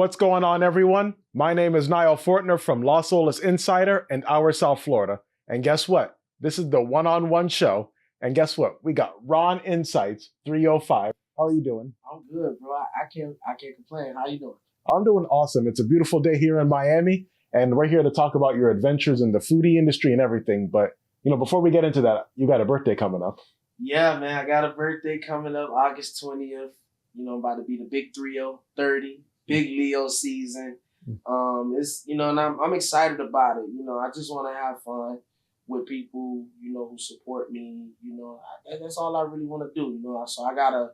What's going on, everyone? My name is Nile Fortnier from Los Olas Insider and our South Florida. And guess what? This is the one-on-one show. And guess what? We got Ron Insights 305. How are you doing? I'm good, bro. I can't complain. How you doing? I'm doing awesome. It's a beautiful day here in Miami, and we're here to talk about your adventures in the foodie industry and everything. But, before we get into that, you got a birthday coming up. Yeah, man. I got a birthday coming up August 20th. About to be the big 30, big Leo season. It's, and I'm excited about it. I just want to have fun with people, who support me. That's all I really want to do. So I got a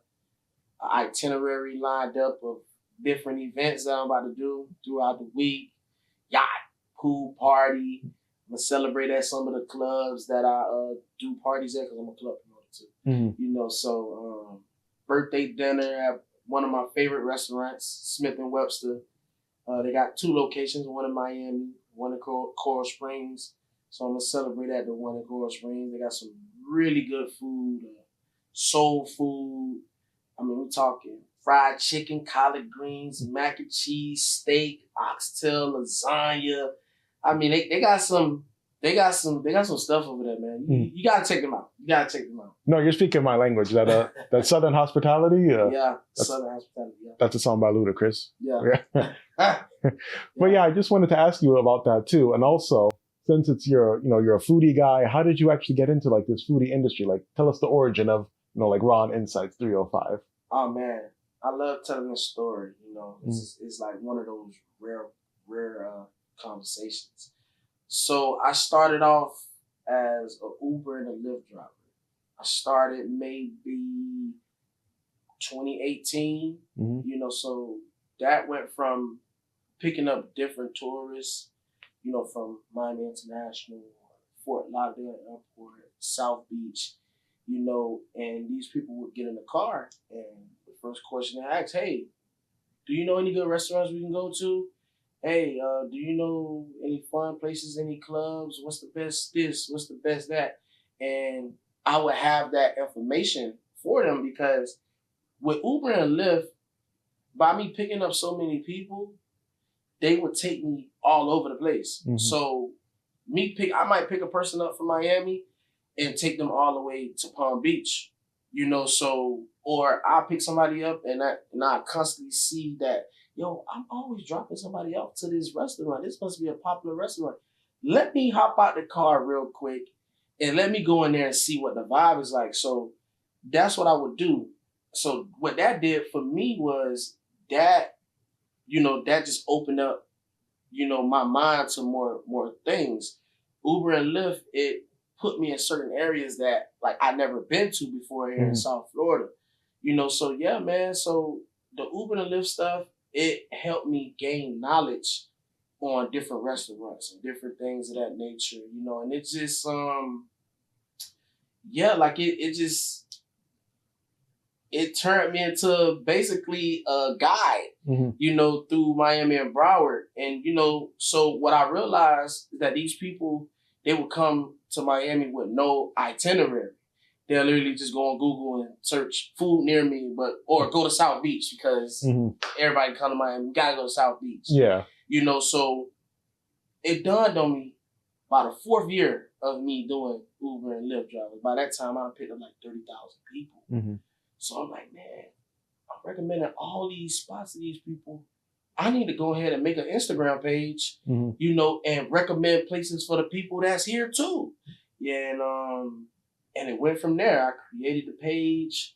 itinerary lined up of different events that I'm about to do throughout the week. Yacht, pool party. I'm gonna celebrate at some of the clubs that I do parties at because I'm a club promoter too. Mm-hmm. So birthday dinner at one of my favorite restaurants, Smith and Webster. They got 2 locations, one in Miami, one in Coral Springs. So I'm gonna celebrate at the one in Coral Springs. They got some really good food, soul food. I mean, we're talking fried chicken, collard greens, mac and cheese, steak, oxtail, lasagna. I mean, they got some stuff over there, man. You gotta check them out. No, you're speaking my language. That Southern hospitality. Yeah, Southern hospitality. Yeah. That's a song by Ludacris. Yeah. But yeah, I just wanted to ask you about that too, and also since it's you're a foodie guy, how did you actually get into like this foodie industry? Like, tell us the origin of like Ron Insights 305. Oh man, I love telling this story. It's like one of those rare conversations. So I started off as an Uber and a Lyft driver. I started maybe 2018. So that went from picking up different tourists, from Miami International, Fort Lauderdale Airport, South Beach, and these people would get in the car, and the first question I asked, hey, do you know any good restaurants we can go to? Hey, do you know any fun places, any clubs? What's the best this? What's the best that? And I would have that information for them because with Uber and Lyft, by me picking up so many people, they would take me all over the place. Mm-hmm. So I might pick a person up from Miami and take them all the way to Palm Beach, or I'll pick somebody up and I constantly see that, I'm always dropping somebody off to this restaurant. This must be a popular restaurant. Let me hop out the car real quick and let me go in there and see what the vibe is like. So that's what I would do. So what that did for me was that, that just opened up, my mind to more things. Uber and Lyft, it put me in certain areas that like I never been to before here in South Florida. So yeah, man. So the Uber and Lyft stuff, it helped me gain knowledge on different restaurants and different things of that nature, and it just, it turned me into basically a guide, through Miami and Broward. And, so what I realized is that these people, they would come to Miami with no itinerary. They'll literally just go on Google and search food near me, or go to South Beach because everybody come to Miami, you gotta go to South Beach. Yeah. So it dawned on me by the 4th year of me doing Uber and Lyft driving. By that time, I picked up like 30,000 people. Mm-hmm. So I'm like, man, I'm recommending all these spots to these people. I need to go ahead and make an Instagram page, and recommend places for the people that's here too. Yeah, and it went from there. I created the page,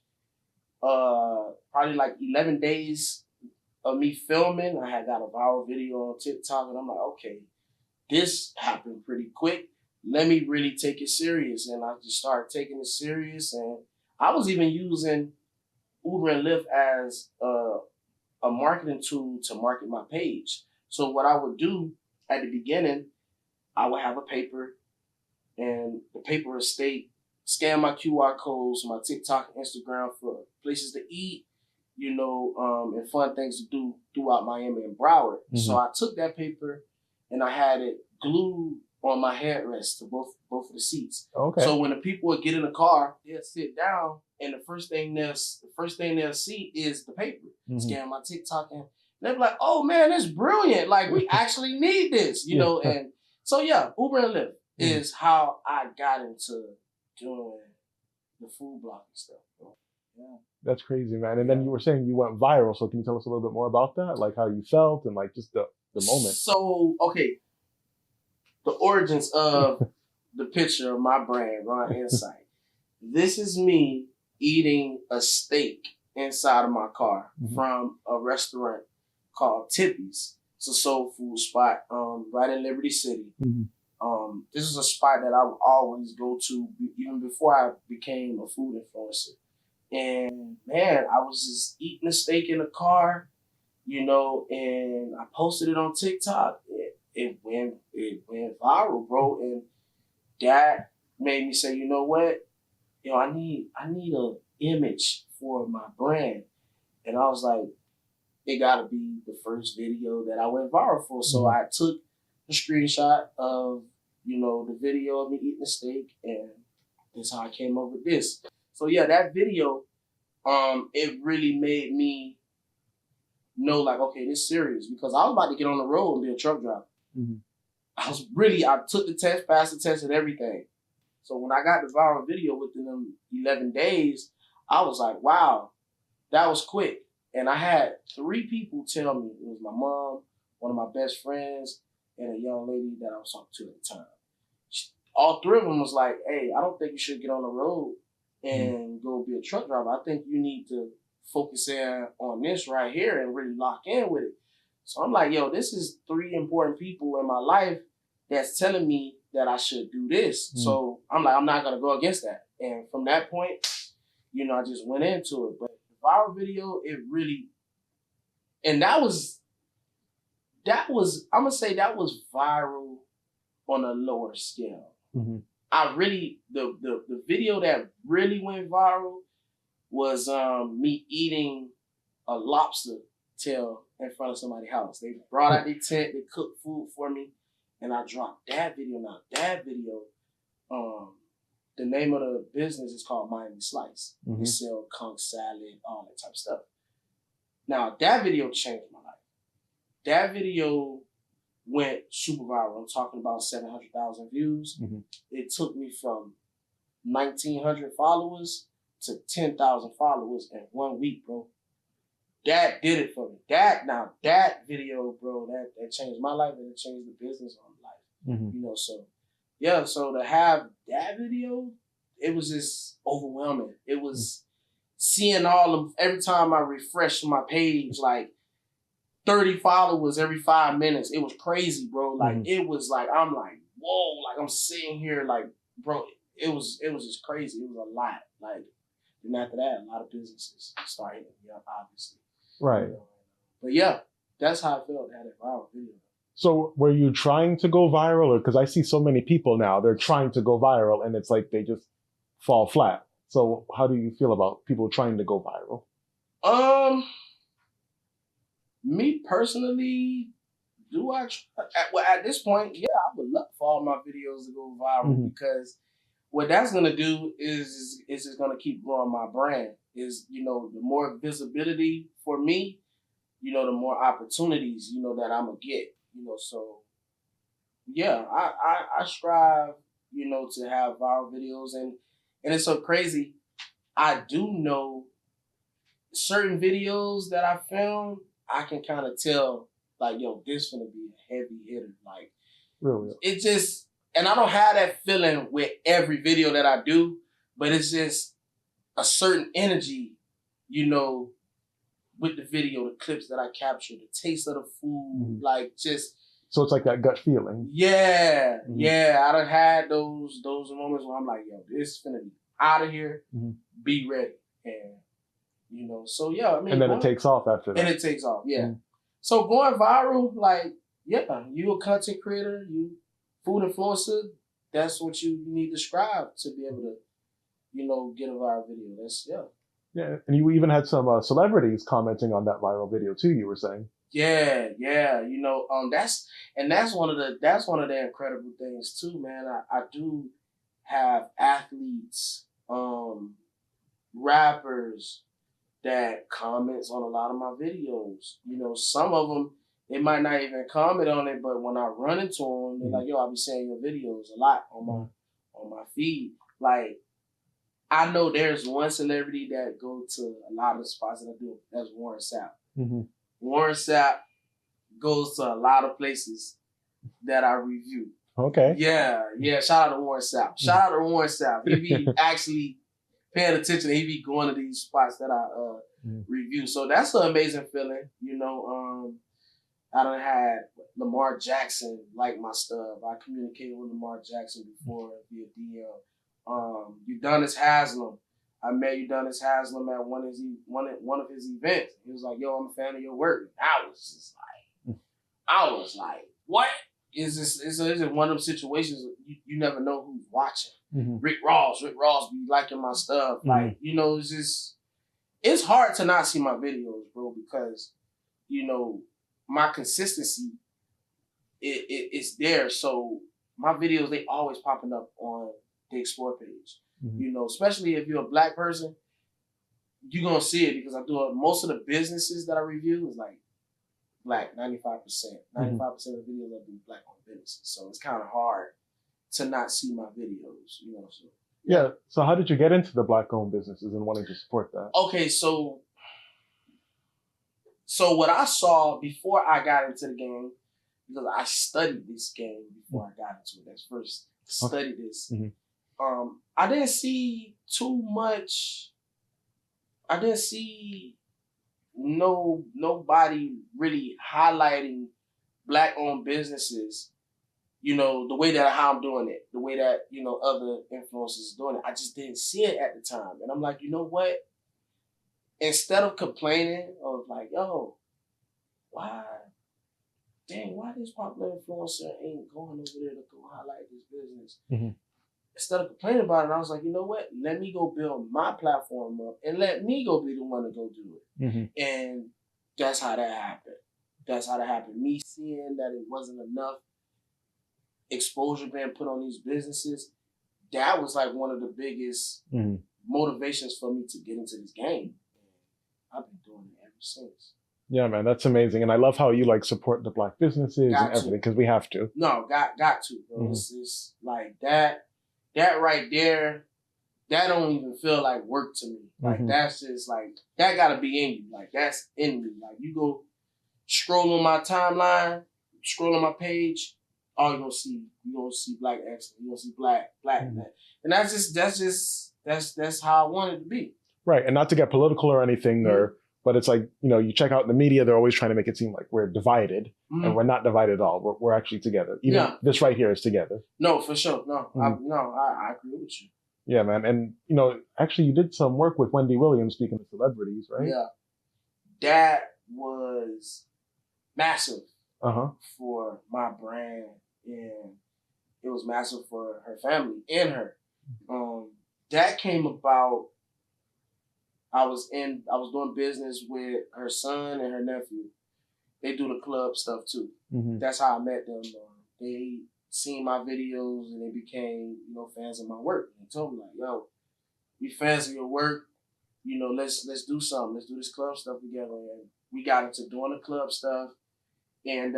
probably like 11 days of me filming. I had got a viral video on TikTok, and I'm like, okay, this happened pretty quick. Let me really take it serious. And I just started taking it serious. And I was even using Uber and Lyft as a marketing tool to market my page. So what I would do at the beginning, I would have a paper, and the paper would state, scan my QR codes, my TikTok and Instagram for places to eat, and fun things to do throughout Miami and Broward. Mm-hmm. So I took that paper and I had it glued on my headrest to both of the seats. Okay. So when the people would get in the car, they'll sit down, and the first thing they'll see is the paper. Mm-hmm. Scan my TikTok they're like, oh man, that's brilliant. Like we actually need this, you know? And so yeah, Uber and Lyft is how I got into doing the food blogging stuff. Yeah. That's crazy, man. And then you were saying you went viral. So can you tell us a little bit more about that? Like how you felt and like just the moment. So, okay. The origins of the picture of my brand, Ron Insight. This is me eating a steak inside of my car from a restaurant called Tippy's. It's a soul food spot right in Liberty City. This is a spot that I would always go to even before I became a food influencer. And man, I was just eating a steak in the car, you know, and I posted it on TikTok. It went viral, bro. And that made me say, you know what? Yo, I need an image for my brand. And I was like, it gotta be the first video that I went viral for. So I took a screenshot of, you know, the video of me eating the steak, and that's how I came up with this. So yeah, that video, it really made me know like, okay, this is serious, because I was about to get on the road and be a truck driver. I took the test, passed the test and everything. So when I got the viral video within them 11 days, I was like, wow, that was quick. And I had 3 people tell me. It was my mom, one of my best friends, and a young lady that I was talking to at the time. All 3 of them was like, hey, I don't think you should get on the road and go be a truck driver. I think you need to focus in on this right here and really lock in with it. So I'm like, yo, this is 3 important people in my life that's telling me that I should do this. So I'm like, I'm not going to go against that. And from that point, you know, I just went into it. But the viral video, it really, and that was, I'm going to say that was viral on a lower scale. I really, the video that really went viral was me eating a lobster tail in front of somebody's house. They brought out their tent, they cooked food for me, and I dropped that video. Now that video, the name of the business is called Miami Slice. They sell conch salad, all that type of stuff. Now that video changed my life. That video went super viral. I'm talking about 700,000 views. It took me from 1,900 followers to 10,000 followers in 1 week, bro. That did it for me. That video, bro, that changed my life, and it changed the business on life. You know, so yeah, so to have that video, it was just overwhelming. It was seeing all of, every time I refreshed my page, like 30 followers every 5 minutes. It was crazy, bro. Like it was like, I'm like, whoa, like I'm sitting here like, bro, it was just crazy. It was a lot. Like, and after that, a lot of businesses started hitting me up, obviously. Right. You know? But yeah, that's how I felt to have that viral video. So were you trying to go viral? Or because I see so many people now, they're trying to go viral and it's like they just fall flat. So how do you feel about people trying to go viral? Me personally, at this point, yeah, I would love for all my videos to go viral, because what that's gonna do is just gonna keep growing my brand. Is, you know, the more visibility for me, you know, the more opportunities, you know, that I'm gonna get. You know, so yeah, I strive, you know, to have viral videos, and it's so crazy. I do know certain videos that I film, I can kind of tell, like, yo, this gonna be a heavy hitter. Like, really, it just, and I don't have that feeling with every video that I do, but it's just a certain energy, you know, with the video, the clips that I capture, the taste of the food, like just. So it's like that gut feeling. Yeah, yeah. I done had those moments where I'm like, yo, this is finna be out of here. Be ready, and you know. So yeah, I mean, and then it takes off after that. And it takes off, yeah. So going viral, like, yeah, you a content creator, you food influencer. That's what you need to strive to be able to, you know, get a viral video. That's Yeah, and you even had some celebrities commenting on that viral video too. You were saying. Yeah. You know, that's one of the incredible things too, man. I do have athletes, rappers, that comments on a lot of my videos. You know, some of them, they might not even comment on it, but when I run into them, they're like, yo, I'll be seeing your videos a lot on my feed. Like, I know there's one celebrity that go to a lot of the spots that I do. That's Warren Sapp. Mm-hmm. Warren Sapp goes to a lot of places that I review. Okay. Yeah. Shout out to Warren Sapp. Shout out to Warren Sapp. He be actually paying attention. He be going to these spots that I review. So that's an amazing feeling. You know, I done had Lamar Jackson like my stuff. I communicated with Lamar Jackson before via DM. Udonis Haslam. I met Udonis Haslam at one of his events. He was like, yo, I'm a fan of your work. I was like, what? It's just one of them situations you never know who's watching. Mm-hmm. Rick Ross be liking my stuff. Mm-hmm. Like, you know, it's hard to not see my videos, bro, because, you know, my consistency it's there. So my videos, they always popping up on the Explore page. Mm-hmm. You know, especially if you're a Black person, you're going to see it because I do most of the businesses that I review is like Black, 95%. 95% of the videos I do Black-owned businesses. So it's kind of hard to not see my videos, you know. So, yeah. So how did you get into the Black-owned businesses and wanting to support that? Okay, so what I saw before I got into the game, because I studied this game before I got into it. That's first studied this. Mm-hmm. I didn't see too much. I didn't see nobody really highlighting Black-owned businesses, you know, the way that how I'm doing it, the way that, you know, other influencers are doing it. I just didn't see it at the time. And I'm like, you know what? Instead of complaining of like, yo, why this popular influencer ain't going over there to go highlight this business? Mm-hmm. Instead of complaining about it, I was like, you know what? Let me go build my platform up and let me go be the one to go do it. Mm-hmm. And that's how that happened. Me seeing that it wasn't enough exposure being put on these businesses, that was like one of the biggest motivations for me to get into this game. I've been doing it ever since. Yeah, man, that's amazing. And I love how you like support the Black businesses and everything, because we have to. No, got to, bro. Mm-hmm. It's like that right there, that don't even feel like work to me. Like, that's just like, that gotta be in you. Like, that's in me. Like, you go scroll on my timeline, scroll on my page, all you're gonna see Black excellence. You're gonna see black. Mm-hmm. And that's how I want it to be. Right. And not to get political or anything, but it's like, you know, you check out the media, they're always trying to make it seem like we're divided, and we're not divided at all. We're actually together. Even this right here is together. No, for sure. No, I agree with you. Yeah, man. And, you know, actually you did some work with Wendy Williams, speaking of celebrities, right? Yeah. That was massive for my brand, and it was massive for her family and her. That came about. I was doing business with her son and her nephew. They do the club stuff too. Mm-hmm. That's how I met them. They seen my videos and they became, you know, fans of my work. And they told me like, yo, we fans of your work. You know, let's do something. Let's do this club stuff together. And we got into doing the club stuff. And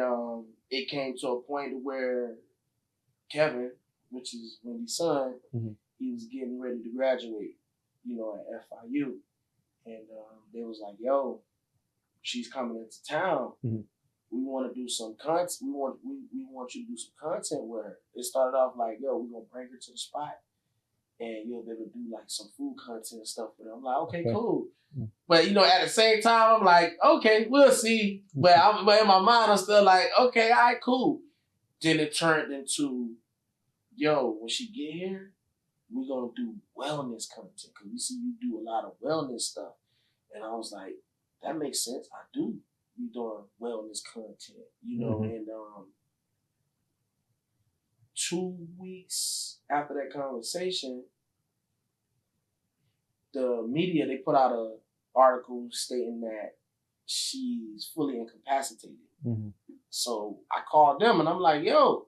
it came to a point where Kevin, which is Wendy's son, he was getting ready to graduate, you know, at FIU. And they was like, yo, she's coming into town. Mm-hmm. We want to do some content. We want you to do some content with her. It started off like, yo, we're going to bring her to the spot. And you'll be able to do like some food content and stuff with her. I'm like, okay, cool. Mm-hmm. But, you know, at the same time, I'm like, okay, we'll see. But in my mind, I'm still like, okay, all right, cool. Then it turned into, yo, when she get here, we're going to do wellness content because we see you do a lot of wellness stuff. And I was like, that makes sense. I do be doing wellness content, you know. And 2 weeks after that conversation, the media, they put out an article stating that she's fully incapacitated. Mm-hmm. So I called them and I'm like, yo,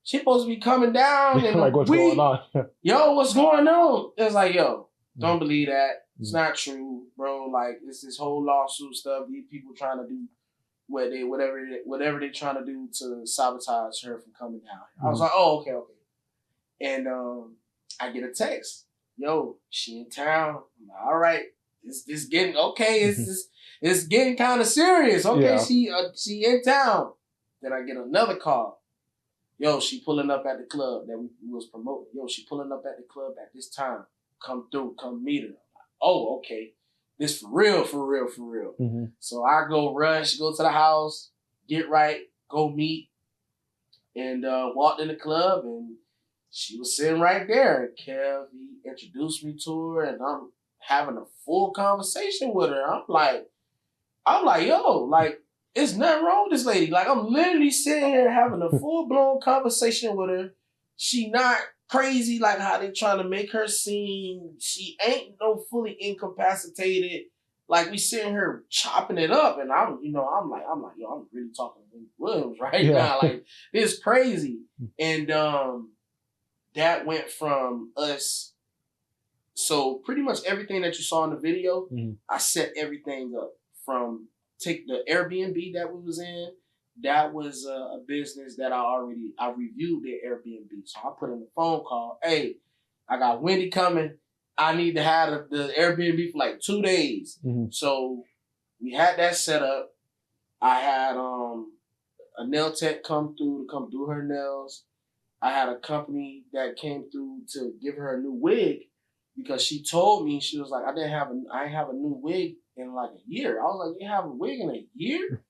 she's supposed to be coming down. And like, what's going on? Yo, what's going on? It's like, yo, don't believe that. It's not true, bro. Like, it's this whole lawsuit stuff. These people trying to do whatever they trying to do to sabotage her from coming down here. I was like, oh, okay. And I get a text. Yo, she in town. I'm like, all right. It's getting okay. It's getting kind of serious. Okay, she in town. Then I get another call. Yo, she pulling up at the club that we was promoting. Yo, she pulling up at the club at this time. Come through, come meet her. I'm like, oh, okay. This for real. So I go go to the house, get right, go meet, and walked in the club, and she was sitting right there. And Kev, he introduced me to her, and I'm having a full conversation with her. I'm like, yo, like, it's nothing wrong with this lady. Like, I'm literally sitting here having a full-blown conversation with her. She not crazy like how they trying to make her seem. She ain't no fully incapacitated. Like, we sitting here chopping it up, and I'm like, yo, I'm really talking to Williams right now. Like, it's crazy. And that went from us. So pretty much everything that you saw in the video, I set everything up. From take the Airbnb that we was in. That was a business that I reviewed their Airbnb. So I put in the phone call. Hey, I got Wendy coming. I need to have the Airbnb for like 2 days. So we had that set up. I had a nail tech come through to come do her nails. I had a company that came through to give her a new wig because she told me, she was like, I didn't have a new wig in like a year. I was like, you have a wig in a year?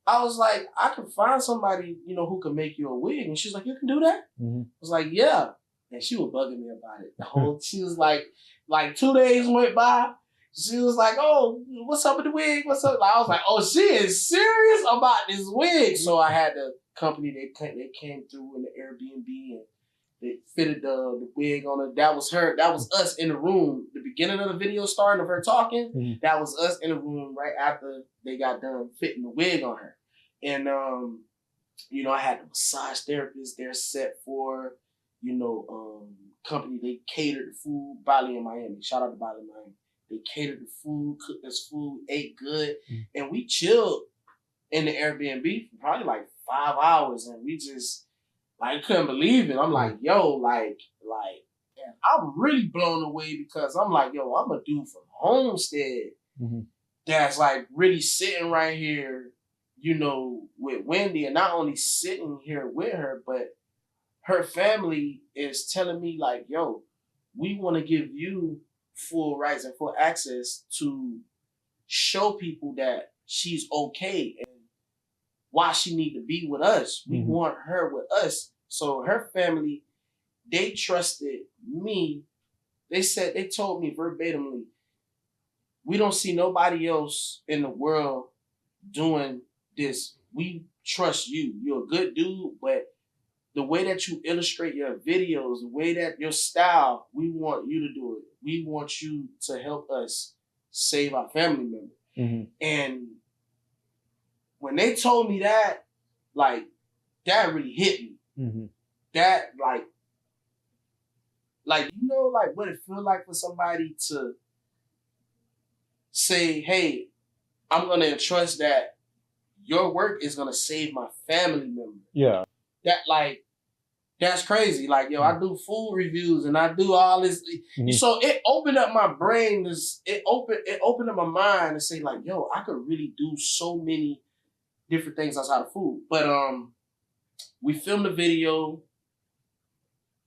I was like, I can find somebody, who can make you a wig. And she's like, you can do that? I was like, yeah. And she was bugging me about it. She was like 2 days went by. She was like, oh, what's up with the wig? What's up? I was like, oh, she is serious about this wig. So I had the company, they came through in the Airbnb and they fitted the wig on her. That was her. That was us in the room. The beginning of the video starting of her talking, that was us in the room right after they got done fitting the wig on her. And, I had the massage therapist there set for, company. They catered the food, Bali in Miami. Shout out to Bali in Miami. They catered the food, cooked us food, ate good. And we chilled in the Airbnb for probably like 5 hours. And we just, couldn't believe it. I'm like, yo, and I'm really blown away because I'm like, yo, I'm a dude from Homestead that's like really sitting right here, with Wendy, and not only sitting here with her, but her family is telling me like, yo, we want to give you full rights and full access to show people that she's okay and why she need to be with us. We want her with us. So her family, they trusted me. They told me verbatimly, we don't see nobody else in the world doing this. We trust you. You're a good dude, but the way that you illustrate your videos, the way that your style, we want you to do it. We want you to help us save our family member. And when they told me that, that really hit me. That, what it feel like for somebody to say, hey, I'm going to entrust that your work is going to save my family member. Yeah. That, that's crazy. I do food reviews and I do all this. So it opened up my brain. It opened up my mind to say, yo, I could really do so many different things outside of food. But we filmed the video.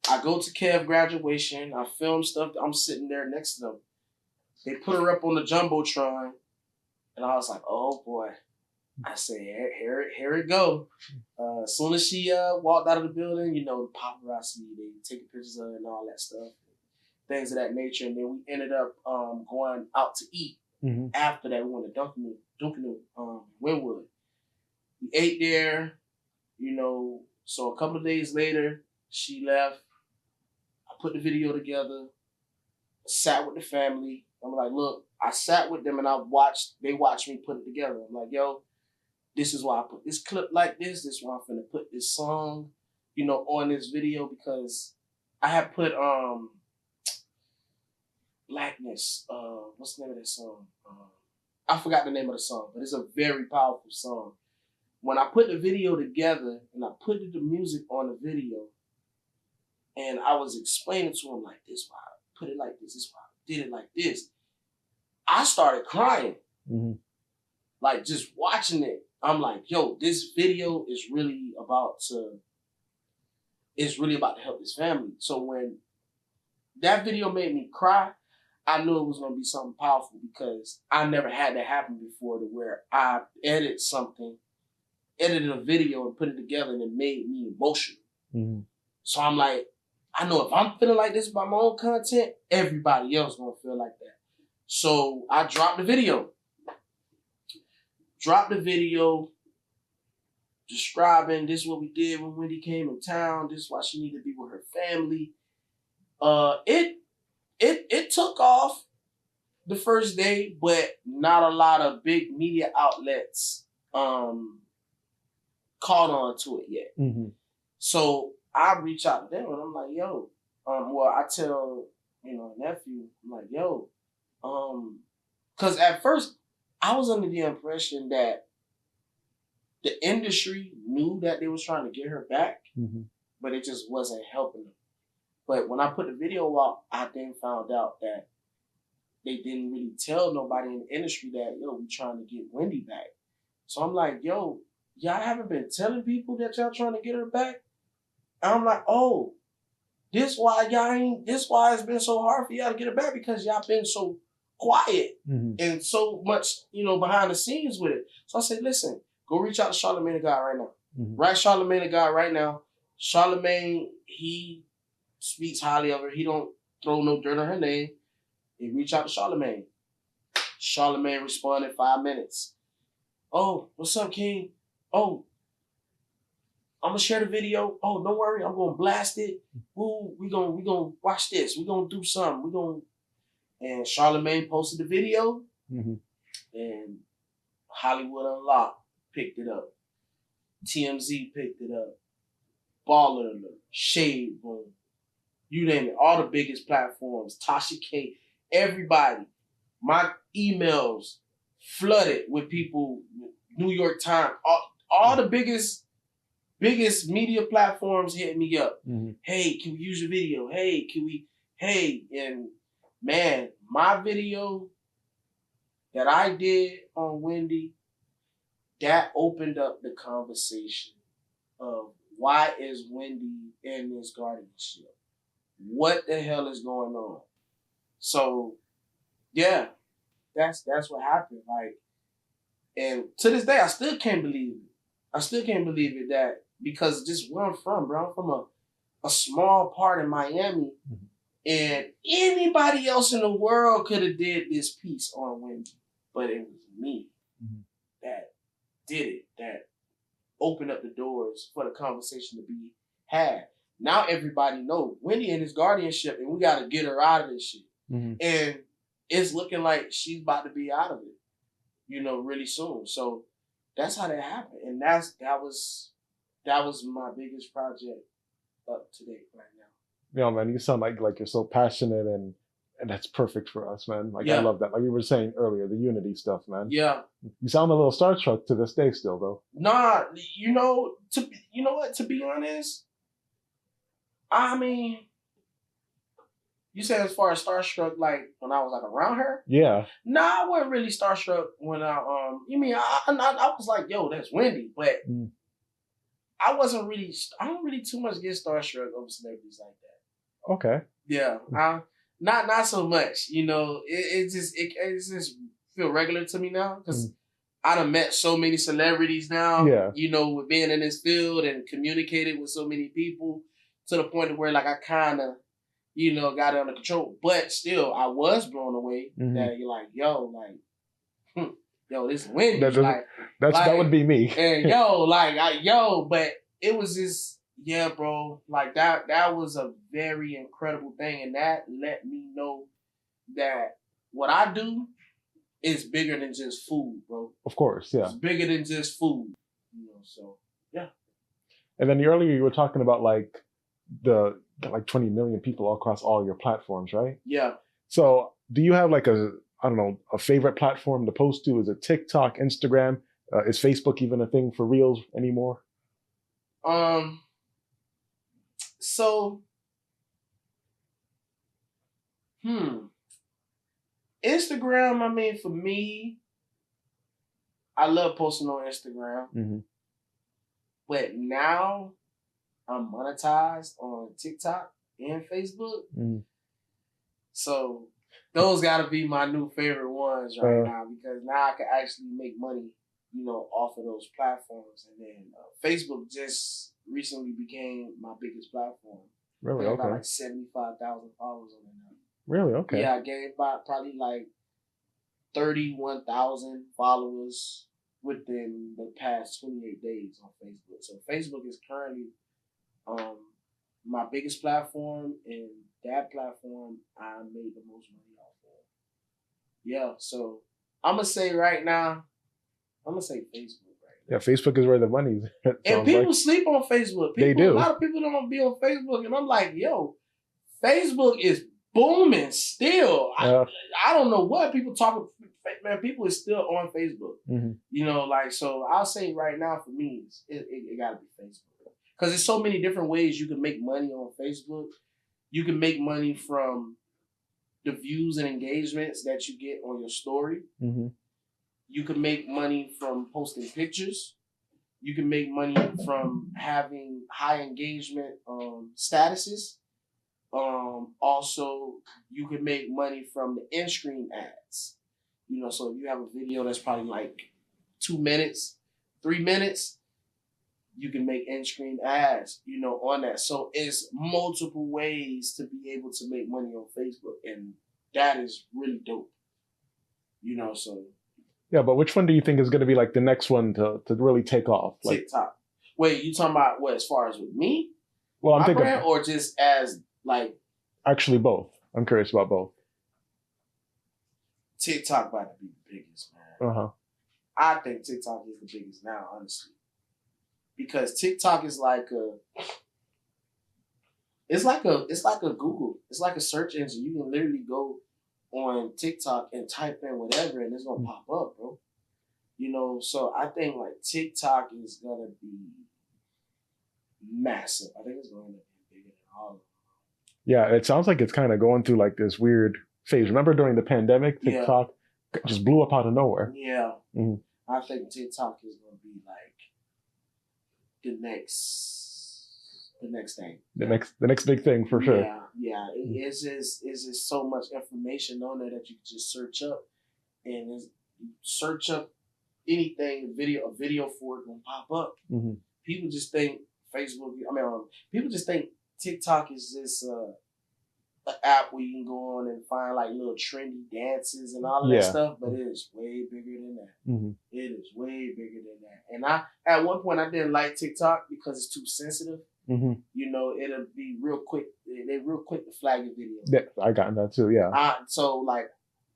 I go to Kev graduation. I film stuff. I'm sitting there next to them. They put her up on the Jumbotron. And I was like, oh, boy. I said, here it go. As soon as she walked out of the building, the paparazzi, they taking pictures of her and all that stuff. Things of that nature. And then we ended up going out to eat. After that, we went to Dunkin' Wynwood. We ate there, so a couple of days later, she left. I put the video together, sat with the family. I'm like, look, I sat with them and they watched me put it together. I'm like, yo, this is why I put this clip like this. This is why I'm finna put this song, on this video because I have put blackness, what's the name of that song? I forgot the name of the song, but it's a very powerful song. When I put the video together and I put the music on the video, and I was explaining to him like this, why I put it like this why I did it like this. I started crying. Mm-hmm. Like just watching it, I'm like, yo, this video is really about to help this family. So when that video made me cry, I knew it was gonna be something powerful because I never had that happen before to where I edited a video and put it together and it made me emotional. Mm-hmm. So I'm like, I know if I'm feeling like this about my own content, everybody else gonna feel like that. So I dropped the video. Describing this is what we did when Wendy came in town. This is why she needed to be with her family. It took off the first day, but not a lot of big media outlets caught on to it yet. Mm-hmm. So I reach out to them and I'm like, yo, I tell, nephew, I'm like, yo, because at first I was under the impression that the industry knew that they was trying to get her back, mm-hmm. but it just wasn't helping them. But when I put the video out, I then found out that they didn't really tell nobody in the industry that, yo, we trying to get Wendy back. So I'm like, yo, y'all haven't been telling people that y'all trying to get her back? And I'm like, oh, this why it's been so hard for y'all to get her back, because y'all been so quiet mm-hmm. and so much, behind the scenes with it. So I said, listen, go reach out to Charlamagne the God right now. Mm-hmm. Write Charlamagne the God right now. Charlamagne, he speaks highly of her. He don't throw no dirt on her name. And reach out to Charlamagne. Charlamagne responded in 5 minutes. Oh, what's up, King? Oh, I'm gonna share the video. Oh, don't worry, I'm gonna blast it. Ooh, we gonna watch this. We gonna do something. And Charlamagne posted the video, mm-hmm. and Hollywood Unlocked picked it up. TMZ picked it up. Baller Alert, Shade Room, you name it, all the biggest platforms, Tasha K, everybody. My emails flooded with people, New York Times, all the biggest media platforms hit me up. Mm-hmm. Hey, can we use your video? And man, my video that I did on Wendy, that opened up the conversation of why is Wendy in this guardianship? What the hell is going on? So, yeah, that's what happened. Like, and to this day, I still can't believe it. That because just where I'm from, bro, I'm from a small part in Miami, mm-hmm. and anybody else in the world could have did this piece on Wendy, but it was me mm-hmm. that did it. That opened up the doors for the conversation to be had. Now everybody knows Wendy in his guardianship, and we got to get her out of this shit. Mm-hmm. And it's looking like she's about to be out of it, really soon. So that's how that happened, and that was my biggest project up to date right now. Man, you sound like you're so passionate, and that's perfect for us, man. Like, yeah. I love that. Like we were saying earlier, the unity stuff, man. Yeah. You sound a little starstruck to this day still, though. Nah, to be honest, I mean, you said as far as starstruck, like when I was like around her? Yeah. Nah, I wasn't really starstruck when I was like, yo, that's Wendy, but I don't really too much get starstruck over celebrities like that. Okay. Yeah. Not so much, it just feel regular to me now because I done met so many celebrities now, with being in this field and communicated with so many people to the point of where like I kind of, got it under control. But still, I was blown away that you're like, yo, this is Wendy. That would be me. And but it was just, yeah, bro, like that was a very incredible thing. And that let me know that what I do is bigger than just food, bro. Of course, yeah. It's bigger than just food, so yeah. And then earlier you were talking about the 20 million people across all your platforms, right? Yeah. So do you have a I don't know, a favorite platform to post to? Is it TikTok, Instagram? Is Facebook even a thing for Reels anymore? So, Instagram, I mean, for me, I love posting on Instagram. Mm-hmm. But now I'm monetized on TikTok and Facebook. Mm-hmm. So those got to be my new favorite ones right now, because now I can actually make money, off of those platforms. And then Facebook just recently became my biggest platform. Really? I Okay. got like 75,000 followers on it now. Really? Okay. Yeah, I gained probably like 31,000 followers within the past 28 days on Facebook. So Facebook is currently my biggest platform, and that platform I made the most money off of. Yeah, so I'm gonna say right now, I'm gonna say Facebook right now. Yeah, Facebook is where the money's. And people sleep on Facebook. They do. A lot of people don't be on Facebook, and I'm like, yo, Facebook is booming still. I don't know what people talking. Man, people is still on Facebook. Mm-hmm. So I'll say right now for me, it got to be Facebook. Because there's so many different ways you can make money on Facebook. You can make money from the views and engagements that you get on your story. Mm-hmm. You can make money from posting pictures. You can make money from having high engagement statuses. Also, you can make money from the in-screen ads. So if you have a video that's probably like 2 minutes, 3 minutes, you can make in-screen ads, on that. So it's multiple ways to be able to make money on Facebook, and that is really dope. So. Yeah, but which one do you think is going to be like the next one to really take off? Like, TikTok. Wait, you talking about what, as far as with me? Well, I'm thinking, brand, or just as like. Actually, both. I'm curious about both. TikTok about to be the biggest, man. I think TikTok is the biggest now, honestly, because TikTok is like it's like a Google. It's like a search engine. You can literally go on TikTok and type in whatever, and it's gonna pop up, bro. So I think like TikTok is gonna be massive. I think it's going to be bigger than all of them. Yeah, it sounds like it's kind of going through like this weird phase. Remember during the pandemic, TikTok just blew up out of nowhere. Yeah. Mm-hmm. I think TikTok is going to be like the next thing. The next big thing for sure. Yeah. It's just so much information on there that you can just search up, and search up anything, a video for it gonna pop up. Mm-hmm. People just think people just think TikTok is just an app where you can go on and find like little trendy dances and all of that stuff, but it is way bigger than that. Mm-hmm. It is way bigger than that. And at one point I didn't like TikTok because it's too sensitive. Mm-hmm. It'll be real quick. They're real quick to flag your video. Yeah, I got that too. Yeah. So like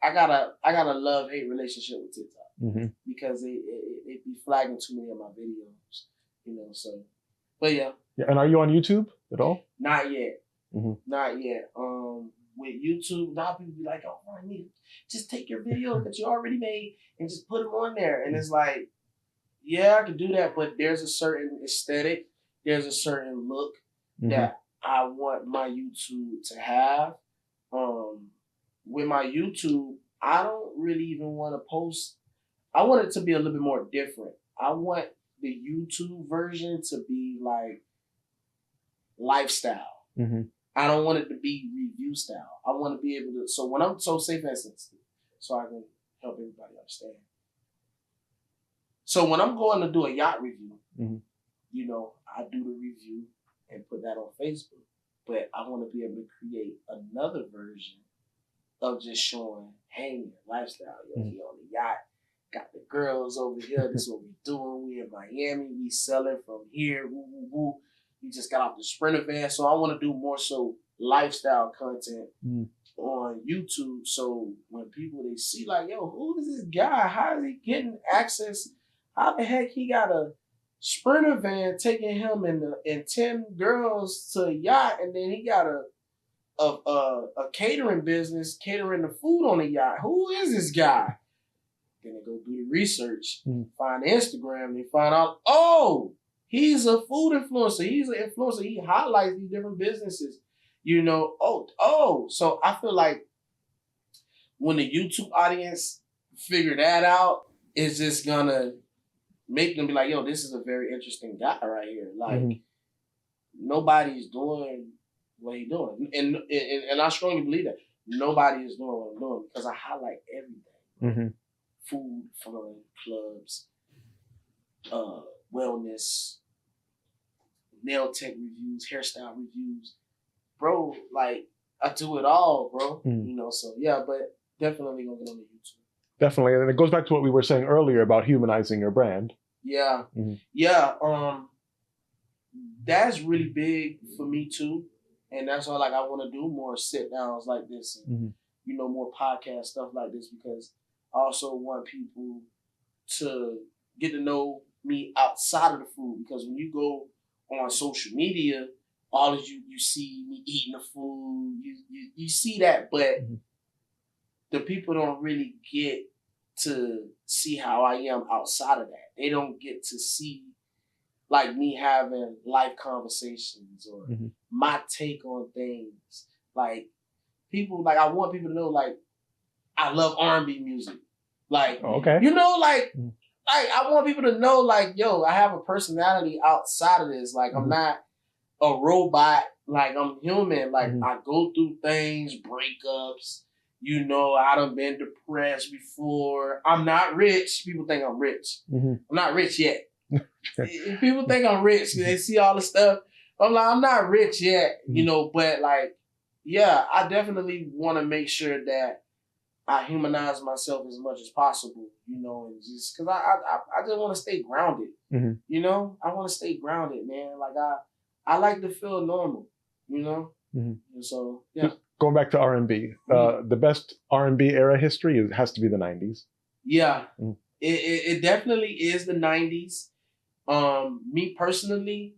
I got a love-hate relationship with TikTok. Mm-hmm. Because it be flagging too many of my videos. So. But yeah. And are you on YouTube at all? Not yet. Mm-hmm. Not yet. With YouTube, now people be like, "Oh, I need just take your videos that you already made and just put them on there." And it's like, yeah, I can do that, but there's a certain aesthetic, there's a certain look that I want my YouTube to have. With my YouTube, I don't really even want to post. I want it to be a little bit more different. I want the YouTube version to be like lifestyle. Mm-hmm. I don't want it to be review style. I want to be able to, say for instance, so I can help everybody understand. So when I'm going to do a yacht review, I do the review and put that on Facebook. But I want to be able to create another version of just showing, hey, lifestyle. We on the yacht. Got the girls over here. This is what we doing. We in Miami. We selling from here. Woo, woo, woo. We just got off the Sprinter van. So I want to do more so lifestyle content on YouTube. So when people, they see like, yo, who is this guy? How is he getting access? How the heck he got a Sprinter van taking him and 10 girls to a yacht, and then he got a catering business, catering the food on the yacht. Who is this guy? Then they go do the research, find Instagram, they find out, oh, he's a food influencer. He's an influencer. He highlights these different businesses. So I feel like when the YouTube audience figure that out, it's just gonna make them be like, yo, this is a very interesting guy right here. Like nobody's doing what he's doing. And I strongly believe that. Nobody is doing what I'm doing because I highlight everything. Food, fun, clubs, wellness, nail tech reviews, hairstyle reviews. Bro, like, I do it all, bro. So yeah, but definitely gonna get on the YouTube. Definitely. And it goes back to what we were saying earlier about humanizing your brand. Yeah. Yeah. That's really big for me too. And that's why like I want to do more sit downs like this and more podcast stuff like this because I also want people to get to know me outside of the food because when you go on social media, all of you see me eating the food, you see that, but the people don't really get to see how I am outside of that. They don't get to see like me having life conversations or my take on things. Like people, like I want people to know like I love R&B music. Like, okay. Like I want people to know like, yo, I have a personality outside of this. Like I'm not a robot. Like I'm human. Like I go through things, breakups. I done been depressed before. I'm not rich. People think I'm rich. I'm not rich yet. If people think I'm rich, they see all the stuff. I'm like, I'm not rich yet, but like, yeah, I definitely want to make sure that I humanize myself as much as possible, and just because I just want to stay grounded, I want to stay grounded, man. Like I like to feel normal, and so, yeah. Just going back to R&B, the best R&B era history has to be the 90s. Yeah, it definitely is the 90s. Me personally,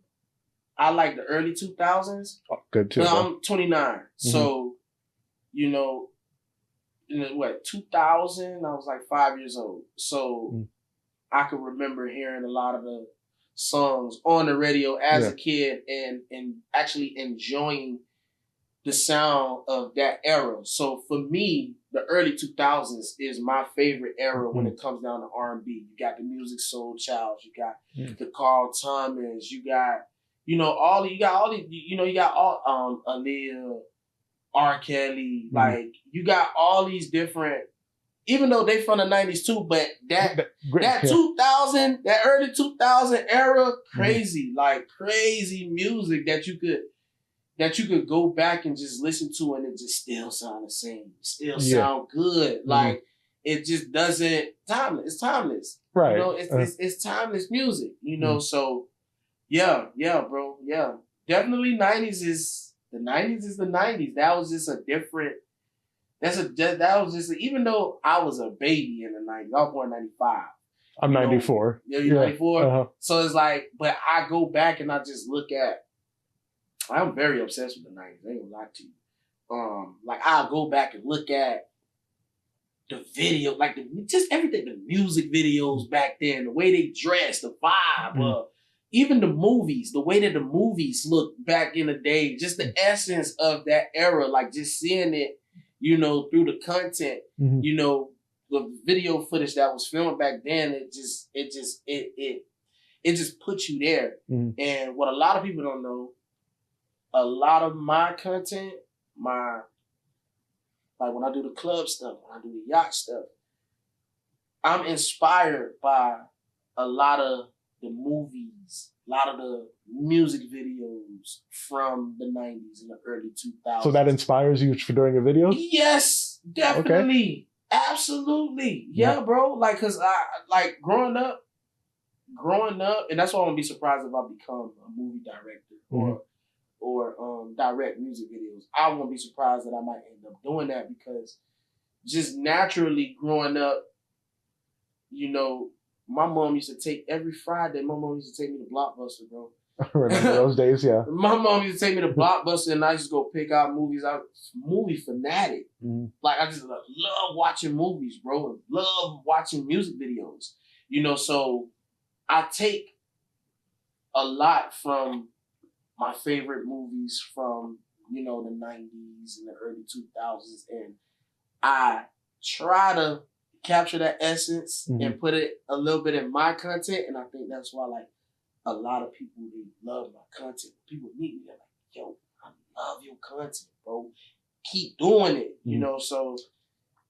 I like the early 2000s. Oh, good too. I'm 29, so in 2000, I was like 5 years old. So I could remember hearing a lot of the songs on the radio as a kid and actually enjoying the sound of that era. So for me, the early 2000s is my favorite era when it comes down to R&B. You got the Music Soul Childs, you got the Carl Thomas, you got Aaliyah, R. Kelly, like you got all these different, even though they from the 90s too, but that 2000, that early 2000 era, crazy, like crazy music that you could go back and just listen to and it just still sound the same, still sound good. Like it just doesn't timeless. It's timeless. Right. It's timeless music, so yeah, bro. Yeah. Definitely the 90s is the 90s. That was just a different, even though I was a baby in the 90s, I was born in 95. I'm 94. Yeah, you're 94. So it's like, but I go back and I just look at, I'm very obsessed with the 90s. I ain't gonna lie to you. Like I'll go back and look at the video, like just everything, the music videos back then, the way they dressed, the vibe, even the movies, the way that the movies look back in the day, just the essence of that era, like just seeing it, through the content, the video footage that was filmed back then, it just puts you there. And what a lot of people don't know, a lot of my content, like when I do the club stuff, when I do the yacht stuff, I'm inspired by a lot of the movies, a lot of the music videos from the 90s and the early 2000s. So that inspires you for doing your videos? Yes, definitely. Okay. Absolutely. Yeah, bro. Like, cause I, like growing up, and that's why I won't be surprised if I become a movie director or direct music videos. I won't be surprised that I might end up doing that because just naturally growing up, my mom used to take every Friday. My mom used to take me to Blockbuster, bro. Remember those days? Yeah. My mom used to take me to Blockbuster and I used to go pick out movies. I was movie fanatic. Like, I just love watching movies, bro. And love watching music videos. You know, so I take a lot from my favorite movies from, you know, the 90s and the early 2000s. And I try to capture that essence and put it a little bit in my content. And I think that's why, like, a lot of people, they love my content. People meet me, they're like, yo, I love your content, bro. Keep doing it, you know? So,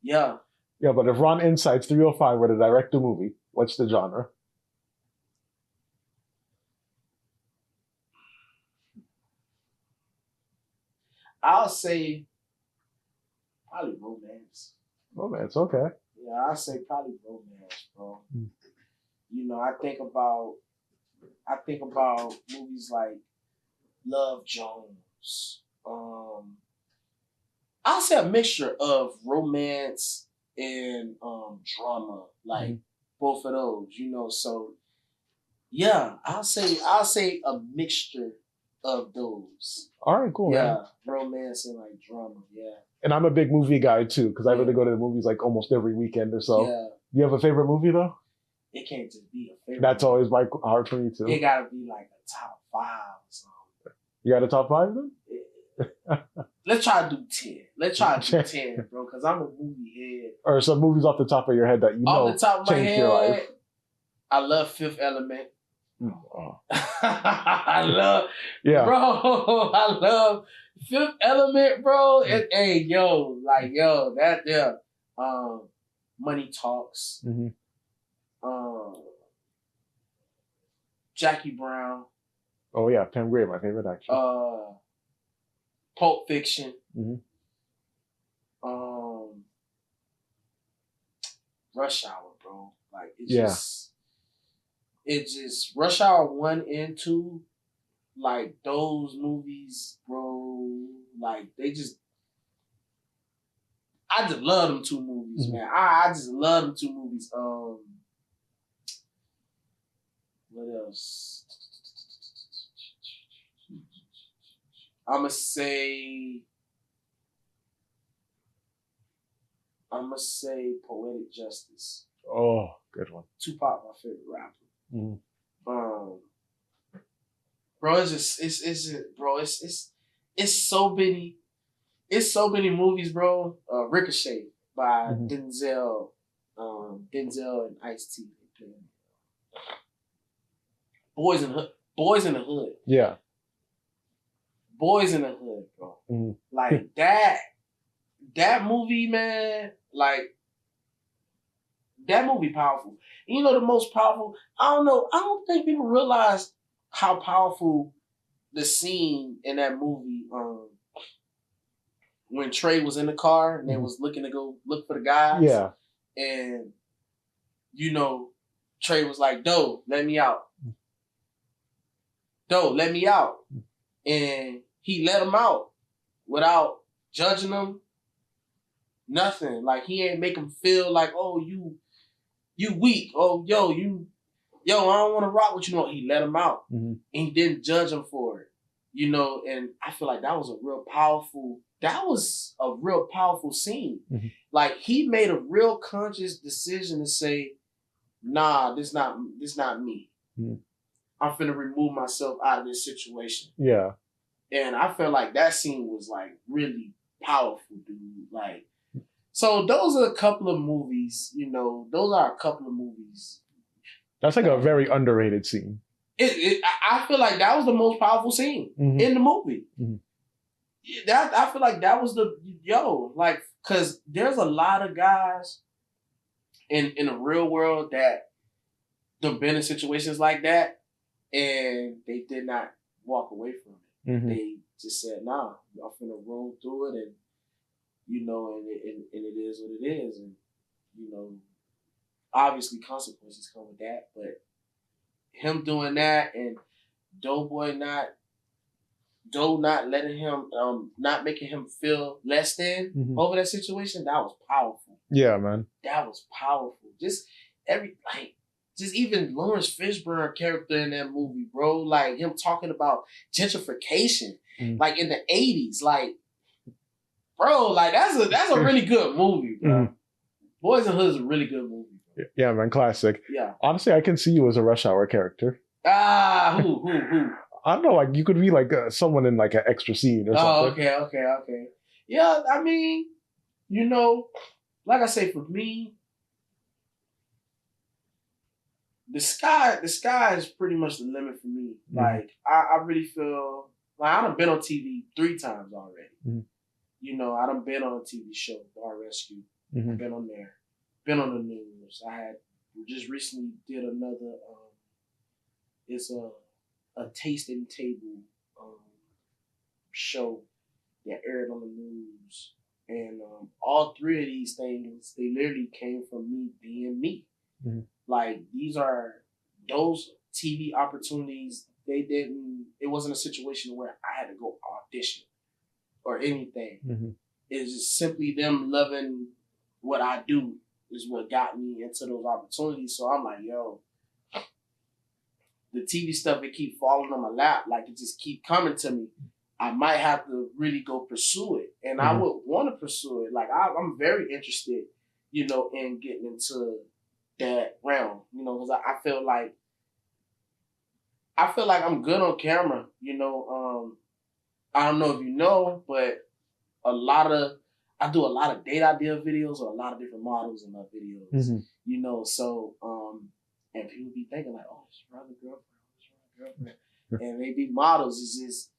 yeah. Yeah, but if Ron Insights 305 were to direct a movie, what's the genre? I'll say probably romance. Romance, okay. Yeah, I'll say probably romance, bro. You know, I think about movies like Love Jones. I'll say a mixture of romance and drama, like both of those, you know. So yeah, I'll say a mixture of those. All right, cool. Yeah, man. romance and like drama. Yeah. And I'm a big movie guy too, because I really go to the movies like almost every weekend or so. Yeah. Do you have a favorite movie though? It can't just be a favorite. That's always hard for me too. It gotta be like a top 5 or something. You got a top 5 then? Let's try to do 10. Let's try to do 10, bro, because I'm a movie head. Or some movies off the top of your head that you know off the top of my changed head, your life. I love Fifth Element. Oh. I love, yeah, bro. I love Fifth Element, bro. Hey, yo, that there. Money Talks. Jackie Brown. Oh yeah, Pam Grier, my favorite actress. Pulp Fiction. Rush Hour, bro. Like it's just Rush Hour 1 and 2. Like those movies, bro. Like I just love them 2 movies, man. I just love them 2 movies. What else? I'ma say Poetic Justice. Oh, good one. Tupac, my favorite rapper. Bro, it's so many movies, bro. Ricochet by Denzel and Ice-T. Boys in the Hood. Yeah. Boys in the Hood, bro. Like that movie, man, like that movie powerful. And you know the most powerful, I don't think people realize how powerful the scene in that movie, when Trey was in the car and they was looking to go look for the guys. Yeah. And you know, Trey was like, "Doe, let me out. Doe, let me out." And he let him out without judging him. Nothing. Like he ain't make him feel like, oh, you weak. Oh, I don't want to rock with you. No, he let him out. And he didn't judge him for it. You know, and I feel like that was a real powerful scene. Like he made a real conscious decision to say, nah, this not me. I'm finna remove myself out of this situation. Yeah. And I felt like that scene was like really powerful, dude. Like, so those are a couple of movies, you know, That's like a very underrated scene. I feel like that was the most powerful scene in the movie. I feel like that was cause there's a lot of guys in the real world that have been in situations like that and they did not walk away from it. They just said, nah, I'm finna roll through it and, you know, and it is what it is. And, you know, obviously consequences come with that, but him doing that and Doughboy not letting him, not making him feel less than over that situation, that was powerful. Yeah, man. That was powerful. Just just even Lawrence Fishburne character in that movie, bro. Like him talking about gentrification, like in the 80s, like, bro, like that's a really good movie, bro. Boys and Hood is a really good movie. Bro. Yeah, man, classic. Yeah. Honestly, I can see you as a Rush Hour character. Who? I don't know, like you could be like someone in like an extra scene or something. Okay. Yeah, I mean, you know, like I say, for me, the sky is pretty much the limit for me. Like, I really feel like I done been on TV 3 times already. You know, I done been on a TV show, Bar Rescue. Been on there. Been on the news. Just recently did another, it's a tasting table show that aired on the news. And all 3 of these things, they literally came from me being me. Like, those TV opportunities, it wasn't a situation where I had to go audition or anything. It's just simply them loving what I do is what got me into those opportunities. So I'm like, yo, the TV stuff, it keep falling on my lap. Like, it just keep coming to me. I might have to really go pursue it. And I would want to pursue it. Like, I'm very interested, you know, in getting into that realm, you know, because I feel like I'm good on camera, you know. I don't know if you know, but I do a lot of date idea videos or a lot of different models in my videos, you know. So, and people be thinking like, oh, it's your other girlfriend, and they be models. It's just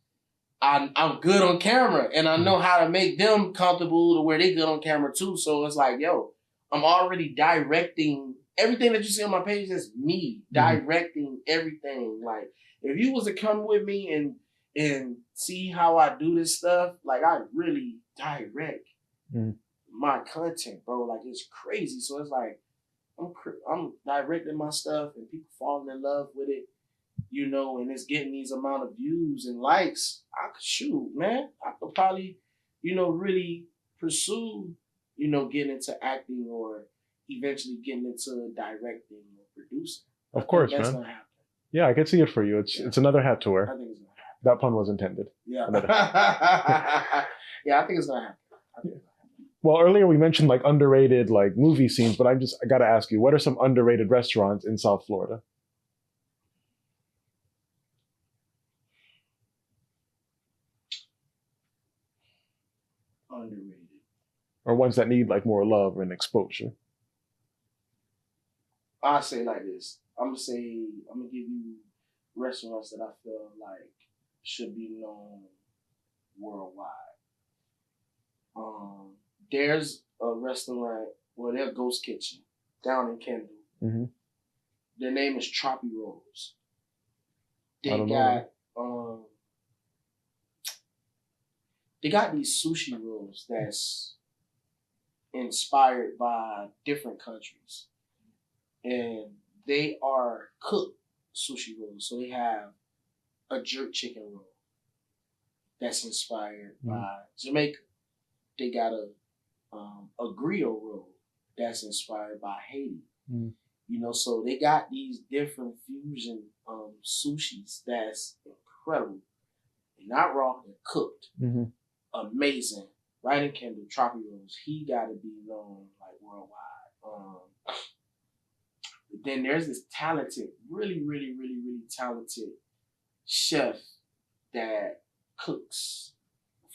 I'm good on camera, and I know how to make them comfortable to where they good on camera too. So it's like, yo, I'm already directing everything that you see on my page. Is me directing everything. Like, if you was to come with me and see how I do this stuff, like, I really direct my content, bro. Like, it's crazy. So it's like I'm directing my stuff, and people falling in love with it, you know, and it's getting these amount of views and likes. I could probably, you know, really pursue, you know, getting into acting or eventually getting into directing or producing. Of course, that's man. Gonna happen. Yeah, I can see it for you. It's another hat to wear. I think it's gonna happen. That pun was intended. Yeah. Yeah, I think it's gonna happen. Well, earlier we mentioned like underrated like movie scenes, but I gotta ask you, what are some underrated restaurants in South Florida? Underrated. Or ones that need like more love and exposure? I say like this. I'm gonna give you restaurants that I feel like should be known worldwide. There's a restaurant, well, they're Ghost Kitchen down in Kendall. Their name is Troppy Rolls. They got these sushi rolls that's inspired by different countries. And they are cooked sushi rolls. So they have a jerk chicken roll that's inspired by Jamaica. They got a griot roll that's inspired by Haiti. You know, so they got these different fusion sushis that's incredible. They're not raw, they're cooked. Amazing. Right in Kendall, Troppy Rolls. He got to be known like worldwide. But then there's this talented, really, really, really, really talented chef that cooks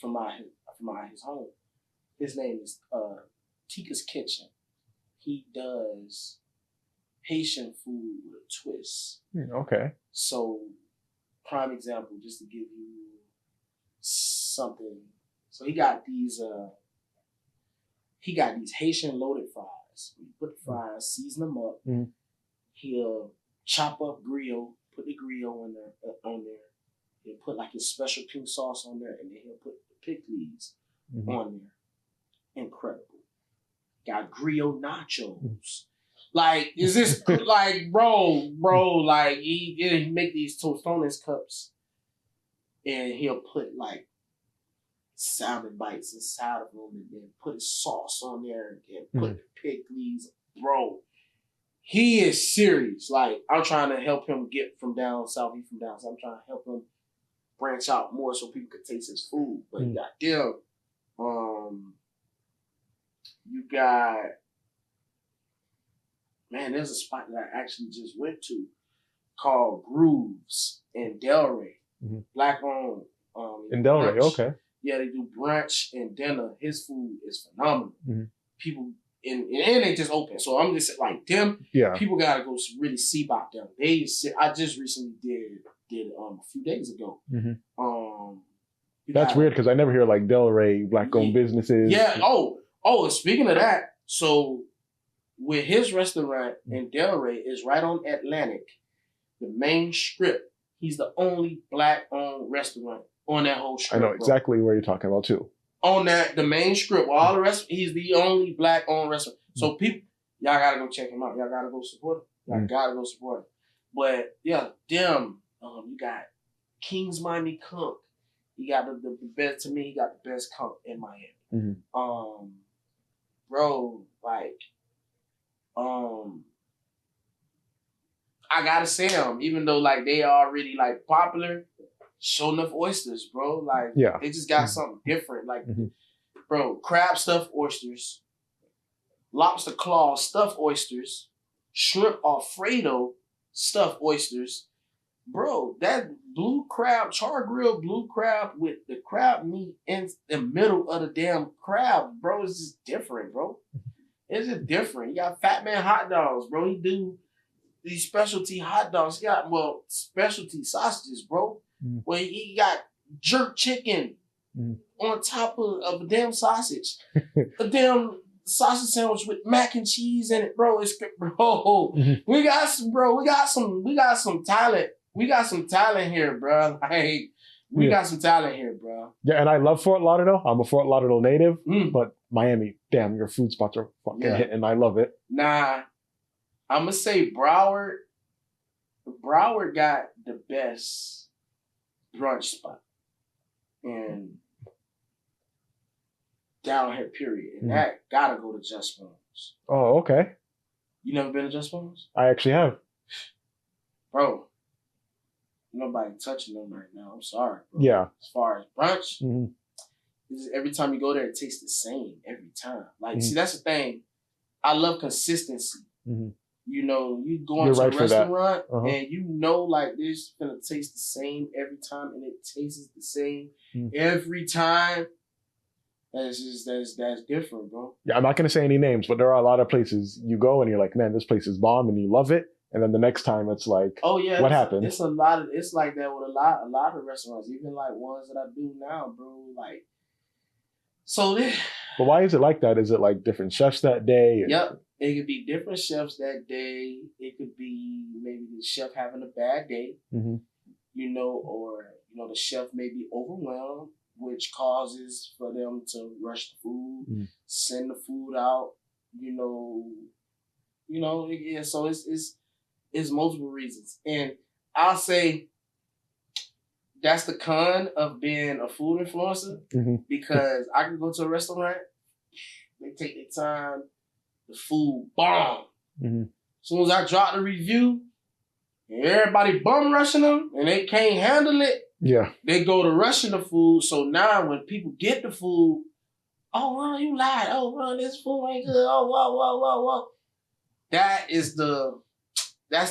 from his home. His name is Tika's Kitchen. He does Haitian food with a twist. Okay. So, prime example, just to give you something. So he got these Haitian loaded fries. You put the fries, season them up. He'll chop up griot, put the griot on there. He'll put like his special pink sauce on there, and then he'll put the pickles on there. Incredible. Got griot nachos. Like, is this like, bro? Like, he make these tostones cups, and he'll put like salmon bites inside of them, and then put his sauce on there, and put the pickles, bro. he is serious. Like, I'm trying to help him get from down south. He's from down south. I'm trying to help him branch out more so people could taste his food. But goddamn, you got, man, there's a spot that I actually just went to called Grooves in Delray. Black owned. In Delray, brunch. okay. Yeah, they do brunch and dinner. His food is phenomenal. People, and they just open. So I'm just like, them, people gotta go really see about them. I just recently did a few days ago. That's weird because I never hear like Delray black-owned businesses. Yeah. Oh. Speaking of that, so with his restaurant in Delray is right on Atlantic, the main strip. He's the only black-owned restaurant on that whole strip. I know exactly where you're talking about too. On the main strip, all the rest, he's the only black-owned restaurant. So people, y'all gotta go check him out. Y'all gotta go support him. Y'all gotta go support him. But yeah, them. You got King's Miami Cook. He got the best, to me, he got the best cook in Miami. Bro, like, I gotta say them, even though like they already like popular, show enough oysters, bro. Like, they just got something different. Like, bro, crab stuffed oysters, lobster claw stuffed oysters, shrimp Alfredo stuffed oysters. Bro, that blue crab, char grilled blue crab with the crab meat in the middle of the damn crab, bro, it's just different, bro. It's just different. You got Fat Man hot dogs, bro. He do these specialty hot dogs. He got, specialty sausages, bro. Where he got jerk chicken on top of a damn sausage. A damn sausage sandwich with mac and cheese in it, bro. We got some talent. We got some talent here, bro. Like, we got some talent here, bro. Yeah, and I love Fort Lauderdale. I'm a Fort Lauderdale native, but Miami, damn, your food spots are fucking hitting. I love it. Nah, I'm gonna say Broward. Broward got the best brunch spot and down here, period. And that gotta go to Just Spoons. Oh, okay. You never been to Just Spoons? I actually have. Bro, nobody touching them right now. I'm sorry, bro. Yeah. As far as brunch, every time you go there, it tastes the same every time. Like, see, that's the thing. I love consistency. You know, you go into a restaurant and you know, like, this gonna taste the same every time, and it tastes the same every time. That's different, bro. Yeah, I'm not gonna say any names, but there are a lot of places you go and you're like, man, this place is bomb, and you love it. And then the next time it's like, oh yeah, what happened? It's like that with a lot of restaurants, even like ones that I do now, bro. Like, so but why is it like that? Is it like different chefs that day? Yep. It could be different chefs that day. It could be maybe the chef having a bad day, you know, or, you know, the chef may be overwhelmed, which causes for them to rush the food, send the food out, yeah. So it's multiple reasons. And I'll say that's the con of being a food influencer, because I can go to a restaurant, they take their time, the food bomb. As soon as I drop the review, and everybody bum rushing them and they can't handle it, they go to rushing the food. So now when people get the food, oh, Ron, you lied. Oh, Ron, this food ain't good. Oh, whoa. That's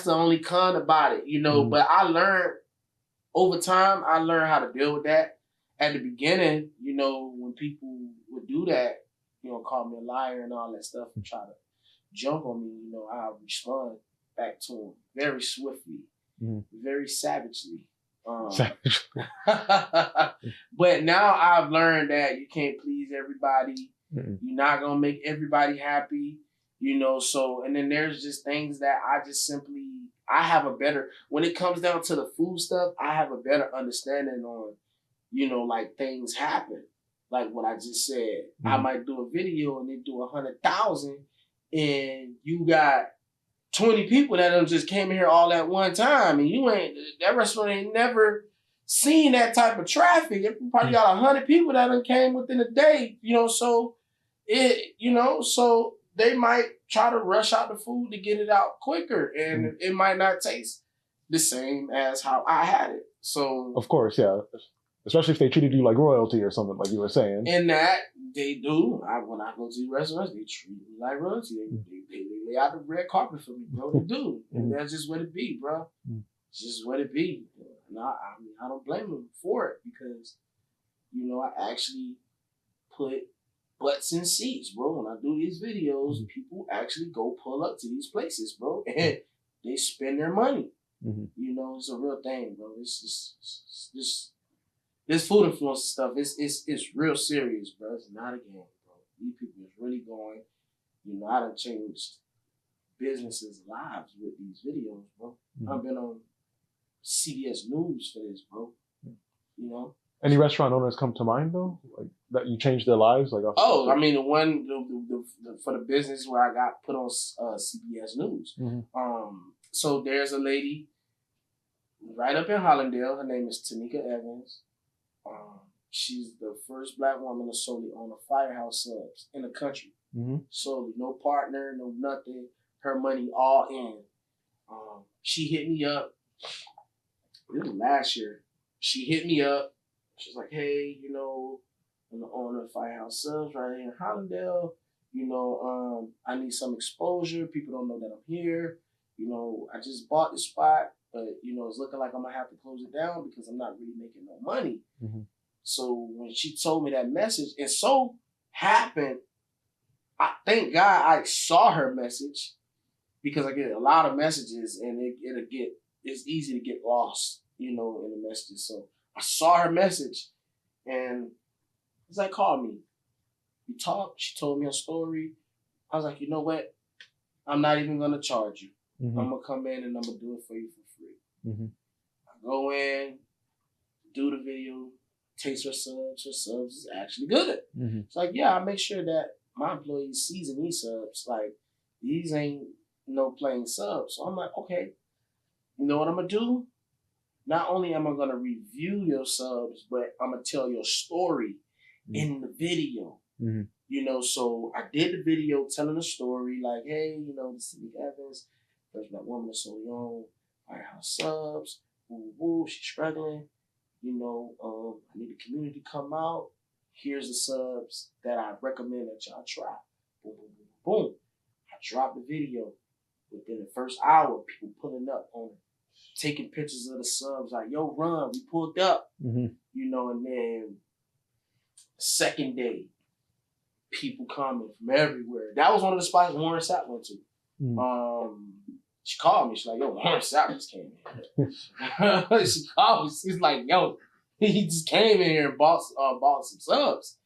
the only con about it, you know. But I learned over time, how to deal with that. At the beginning, you know, when people would do that, you know, call me a liar and all that stuff and try to jump on me, you know, I'll respond back to them very swiftly, very savagely. But now I've learned that you can't please everybody. You're not going to make everybody happy, you know. So, and then there's just things that I have a better, when it comes down to the food stuff, I have a better understanding on, you know, like things happen. Like what I just said, I might do a video and they do 100,000, and you got 20 people that just came in here all at one time, and that restaurant ain't never seen that type of traffic. It probably got 100 people that came within a day, you know. So so they might try to rush out the food to get it out quicker, and it might not taste the same as how I had it. So of course, yeah. Especially if they treated you like royalty or something, like you were saying. and that they do. When I go to the restaurants, they treat me like royalty. They lay out the red carpet for me, bro. They do, and that's just what it be, bro. It's just what it be. And I don't blame them for it because, you know, I actually put butts in seats, bro. When I do these videos, people actually go pull up to these places, bro, and they spend their money. You know, it's a real thing, bro. This food influencer stuff, it's real serious, bro. It's not a game, bro. These people is really going, you know, I done changed businesses' lives with these videos, bro. I've been on CBS News for this, bro. You know? Any restaurant owners come to mind, though? Like, that you changed their lives? Like, I mean, for the business where I got put on CBS News. So there's a lady right up in Hollandale. Her name is Tanika Evans. She's the first Black woman to solely own a Firehouse Subs in the country. Solely, no partner, no nothing. Her money all in. She hit me up. This was last year. She hit me up. She's like, hey, you know, I'm the owner of Firehouse Subs right here in Hollandale. You know, I need some exposure. People don't know that I'm here. You know, I just bought the spot, but, you know, it's looking like I'm going to have to close it down because I'm not really making no money. So when she told me that message, it so happened, I thank God I saw her message because I get a lot of messages and it's easy to get lost, you know, in the messages. So I saw her message and it's like, call me. We talked. She told me a story. I was like, you know what? I'm not even going to charge you. I'm going to come in and I'm going to do it for you for free. I go in, do the video, taste her subs. Her subs is actually good. It's like, yeah, I make sure that my employees season these subs. Like, these ain't no plain subs. So I'm like, okay, you know what I'm going to do? Not only am I going to review your subs, but I'm going to tell your story in the video. You know, so I did the video telling the story like, hey, you know, this is Tanika Evans, first Black woman to solely own Firehouse Subs. Woo woo, she's struggling. You know, I need the community to come out. Here's the subs that I recommend that y'all try. Boom, boom, boom, boom. I dropped the video. Within the first hour, people pulling up on it, taking pictures of the subs like, yo, run, we pulled up. You know, and then second day, people coming from everywhere. That was one of the spots Warren Sapp went to. She called me. She's like, yo, Warren Sapp just came in. She called me. She's like, yo, he just came in here and bought some subs.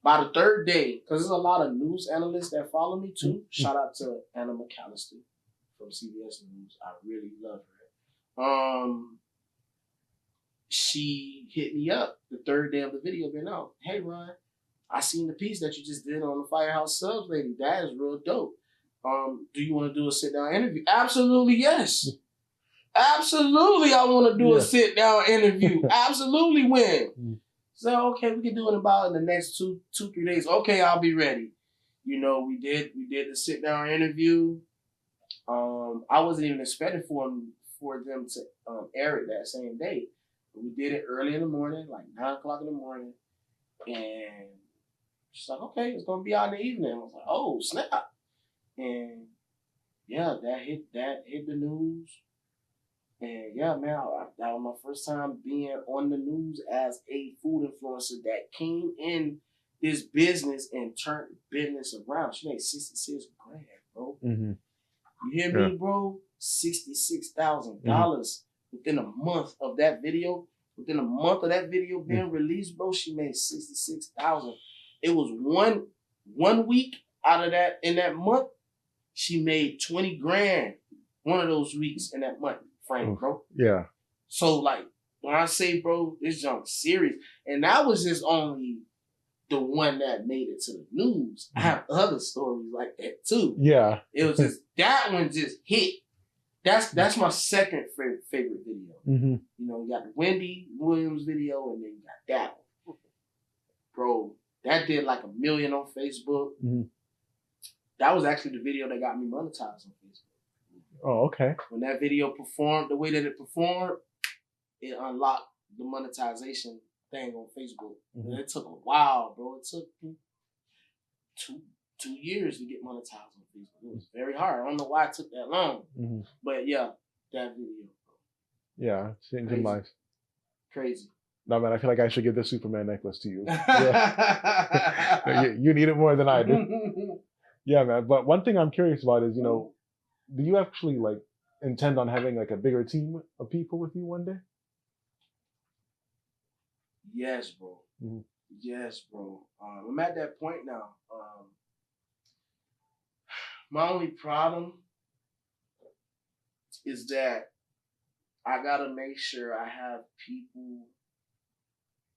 By the third day, because there's a lot of news analysts that follow me too. Shout out to Anna McAllister from CBS News. I really love her. She hit me up the third day of the video being out. Hey, Ron, I seen the piece that you just did on the Firehouse Subs lady. That is real dope. Do you want to do a sit-down interview? Absolutely, yes. Absolutely, I want to do a sit-down interview. Absolutely, when? So, okay, we can do it in the next 2-3 days. Okay, I'll be ready. You know, we did the sit-down interview. I wasn't even expecting for them to air it that same day. But we did it early in the morning, like 9 o'clock in the morning. And she's like, okay, it's going to be out in the evening. I was like, oh, snap. And yeah, that hit the news. And yeah, man, that was my first time being on the news as a food influencer that came in this business and turned business around. She made $66,000, bro. You hear me, bro? $66,000 within a month of that video. Within a month of that video being released, bro, she made $66,000. It was one week out of that in that month. She made $20,000 one of those weeks in that month frame, bro. Yeah. So, like, when I say, bro, this junk's serious. And that was just only the one that made it to the news. I have other stories like that, too. Yeah. It was just, that one just hit. That's my second favorite video. You know, you got the Wendy Williams video, and then you got that one. Bro, that did like 1 million on Facebook. that was actually the video that got me monetized on Facebook. Oh, okay. When that video performed the way that it performed, it unlocked the monetization thing on Facebook. Mm-hmm. And it took a while, bro. It took two years to get monetized on Facebook. It was very hard. I don't know why it took that long. Mm-hmm. But yeah, that video, bro. Yeah, changing lives. Crazy. No, man, I feel like I should give this Superman necklace to you. Yeah. You need it more than I do. Yeah, man. But one thing I'm curious about is, do you actually like intend on having like a bigger team of people with you one day? Yes, bro. Mm-hmm. Yes, bro. I'm at that point now. My only problem is that I gotta make sure I have people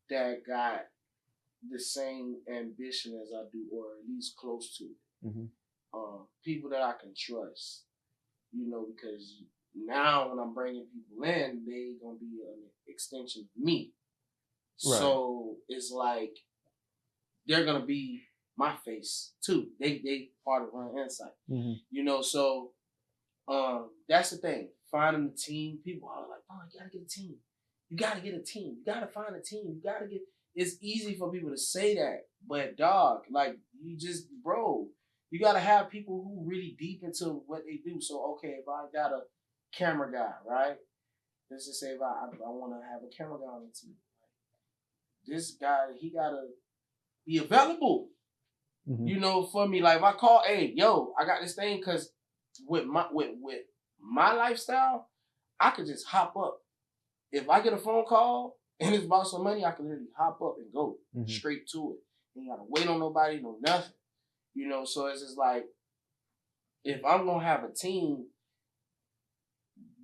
that got the same ambition as I do, or at least close to it. Mm-hmm. People that I can trust, because now when I'm bringing people in, they gonna be an extension of me. Right. So it's like they're gonna be my face too. They part of Run Insight. Mm-hmm. So that's the thing. Finding the team, people are like, oh, you gotta get a team. You gotta get a team. You gotta find a team. You gotta get. It's easy for people to say that, but dog, like you gotta have people who really deep into what they do. So okay, if I got a camera guy, right? Let's just say if I want to have a camera guy on the team, this guy, he gotta be available. Mm-hmm. For me, like if I call, hey, yo, I got this thing, because with my lifestyle, I could just hop up. If I get a phone call and it's about some money, I can literally hop up and go straight to it. You gotta wait on nobody, no nothing. So it's just like, if I'm gonna have a team,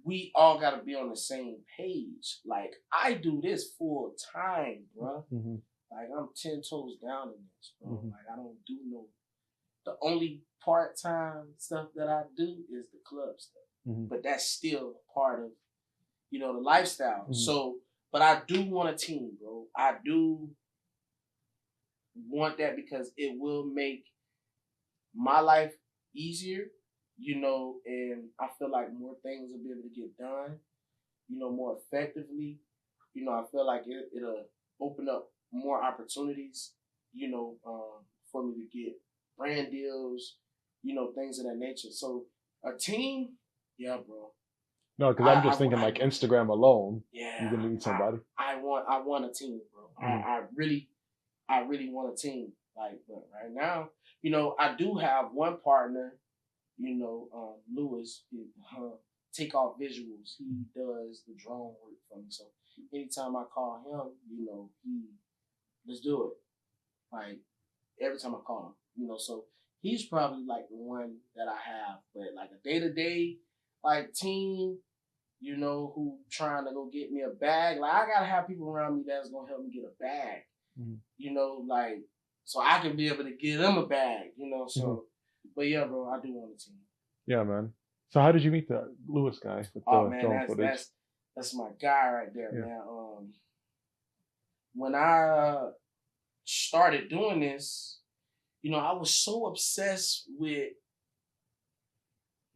we all gotta be on the same page. Like, I do this full time, bro. Mm-hmm. Like, I'm 10 toes down in this, bro. Mm-hmm. Like, I don't do the only part-time stuff that I do is the club stuff. Mm-hmm. But that's still part of, the lifestyle. Mm-hmm. So, but I do want a team, bro. I do want that because it will make my life easier, and I feel like more things will be able to get done, more effectively. I feel like it'll open up more opportunities, for me to get brand deals, things of that nature. So a team, yeah, bro. No, because I'm just thinking like Instagram alone. Yeah, you can need somebody. I want a team, bro. Mm-hmm. I really want a team. Like, but right now, I do have one partner, Lewis, Takeoff Visuals. He does the drone work for me. So anytime I call him, let's do it. Like, every time I call him, so he's probably like the one that I have. But like a day-to-day, like team, who trying to go get me a bag. Like, I gotta have people around me that's gonna help me get a bag. Mm-hmm. Like, so I can be able to give them a bag, so. Mm-hmm. But yeah, bro, I do want a team. Yeah, man. So how did you meet the Lewis guy with the drone footage? That's my guy right there, yeah. Man. When I started doing this, I was so obsessed with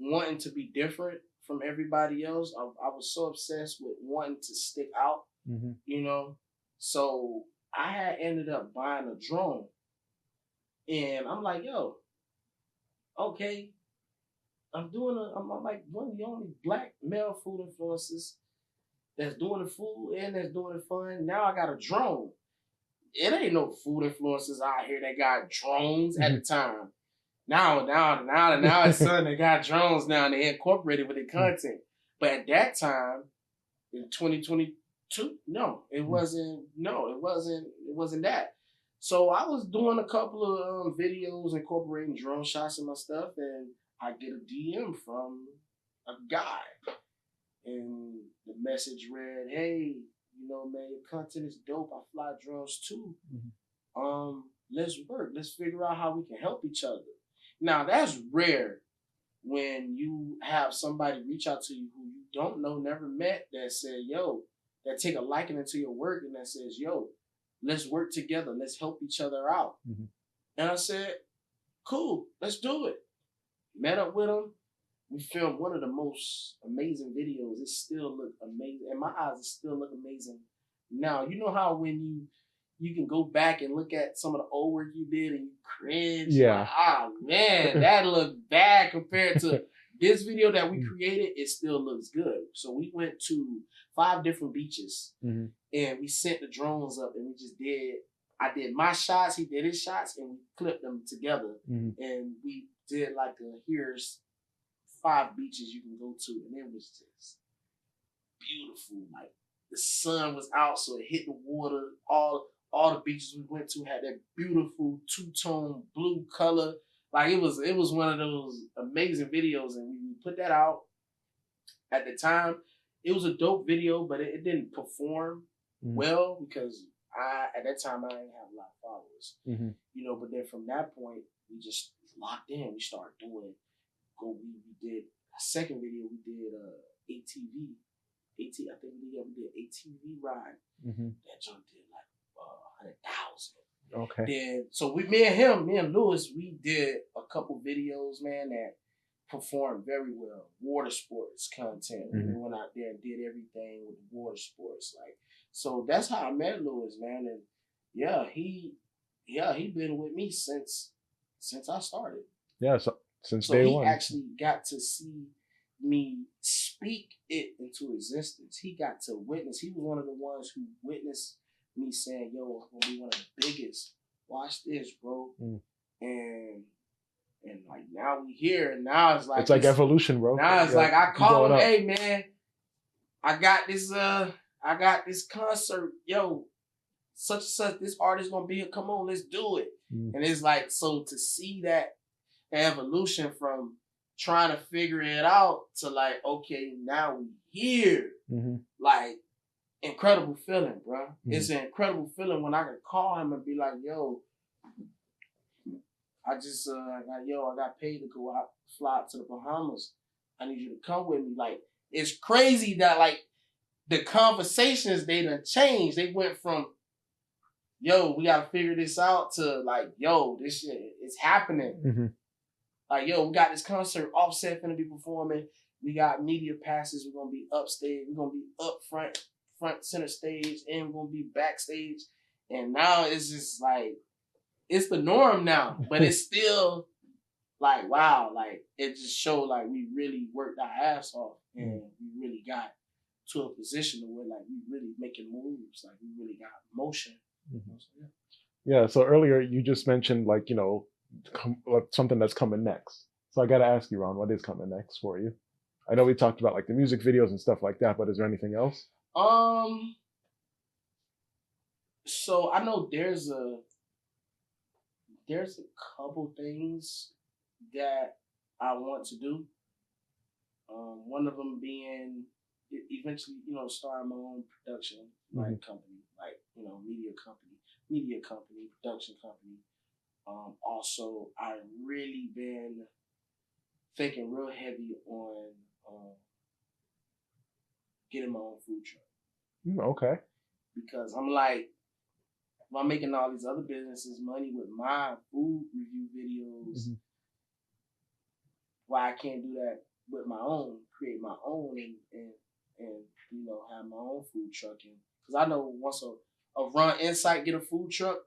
wanting to be different from everybody else. I was so obsessed with wanting to stick out, mm-hmm. So I had ended up buying a drone. And I'm like, yo, okay, I'm like one of the only black male food influencers that's doing the food and that's doing the fun. Now I got a drone. It ain't no food influencers out here that got drones at the time. Now it's something that got drones now and they incorporated with their content. But at that time, in 2022, it wasn't that. So I was doing a couple of videos incorporating drone shots in my stuff, and I get a DM from a guy. And the message read, hey, man, your content is dope. I fly drones too. Mm-hmm. Let's work. Let's figure out how we can help each other. Now, that's rare when you have somebody reach out to you who you don't know, never met, that said, that take a liking into your work and that says, let's work together. Let's help each other out. Mm-hmm. And I said, cool, let's do it. met up with him. We filmed one of the most amazing videos. It still look amazing. In my eyes, it still look amazing. Now, you know how when you can go back and look at some of the old work you did and you cringe? Yeah. Like, oh man, that looked bad compared to this video that we created. It still looks good. So we went to 5 different beaches and we sent the drones up and we just I did my shots, he did his shots, and we clipped them together. And we did like here's 5 beaches you can go to, and it was just beautiful. Like the sun was out, so it hit the water. All the beaches we went to had that beautiful 2-tone blue color. Like it was one of those amazing videos, and we put that out. At the time, it was a dope video, but it didn't perform well because at that time I didn't have a lot of followers. You know, but then from that point we just locked in. We started doing. We did a second video. We did ATV. I think we did ATV ride. That junk did like 100,000. Okay. Then so me and Lewis, we did a couple videos, man, that performed very well. Water sports content. We went out there and did everything with the water sports. Like so that's how I met Lewis, man. And he been with me since I started. Yeah, so since so day he one. actually got to see me speak it into existence. He got to witness. He was one of the ones who witnessed me saying, "Yo, I'm gonna be one of the biggest. Watch this, bro." And like now we here, and now it's like evolution, bro. Now it's like I call him, "Hey man, I got this concert, yo, such and such. This artist gonna be here. Come on, let's do it." And it's like so to see that evolution from trying to figure it out to like, okay, now we here. Like, incredible feeling, bro. It's an incredible feeling when I can call him and be like, yo, I got paid to go out, fly out to the Bahamas. I need you to come with me. Like, it's crazy that like the conversations, they done changed. They went from, yo, we gotta figure this out to like, yo, this shit is happening. Like, yo, we got this concert, Offset finna be performing. We got media passes. We're gonna be upstage. We're gonna be up front center stage, and we're gonna be backstage. And now it's just like, it's the norm now. But it's still like, wow, like it just showed like we really worked our ass off and we really got to a position where like we really making moves. Like we really got motion. Yeah, so earlier you just mentioned like, you know, something that's coming next. So I got to ask you, Ron, what is coming next for you? I know we talked about like the music videos and stuff like that, but is there anything else? So I know there's a couple things that I want to do. One of them being eventually, you know, starting my own production like company, like, you know, media company, production company. Also, I've really been thinking real heavy on getting my own food truck. Okay. Because I'm like, if I'm making all these other businesses money with my food review videos, why I can't do that with my own, create my own and you know, have my own food truck. Because I know once a Run Insight get a food truck,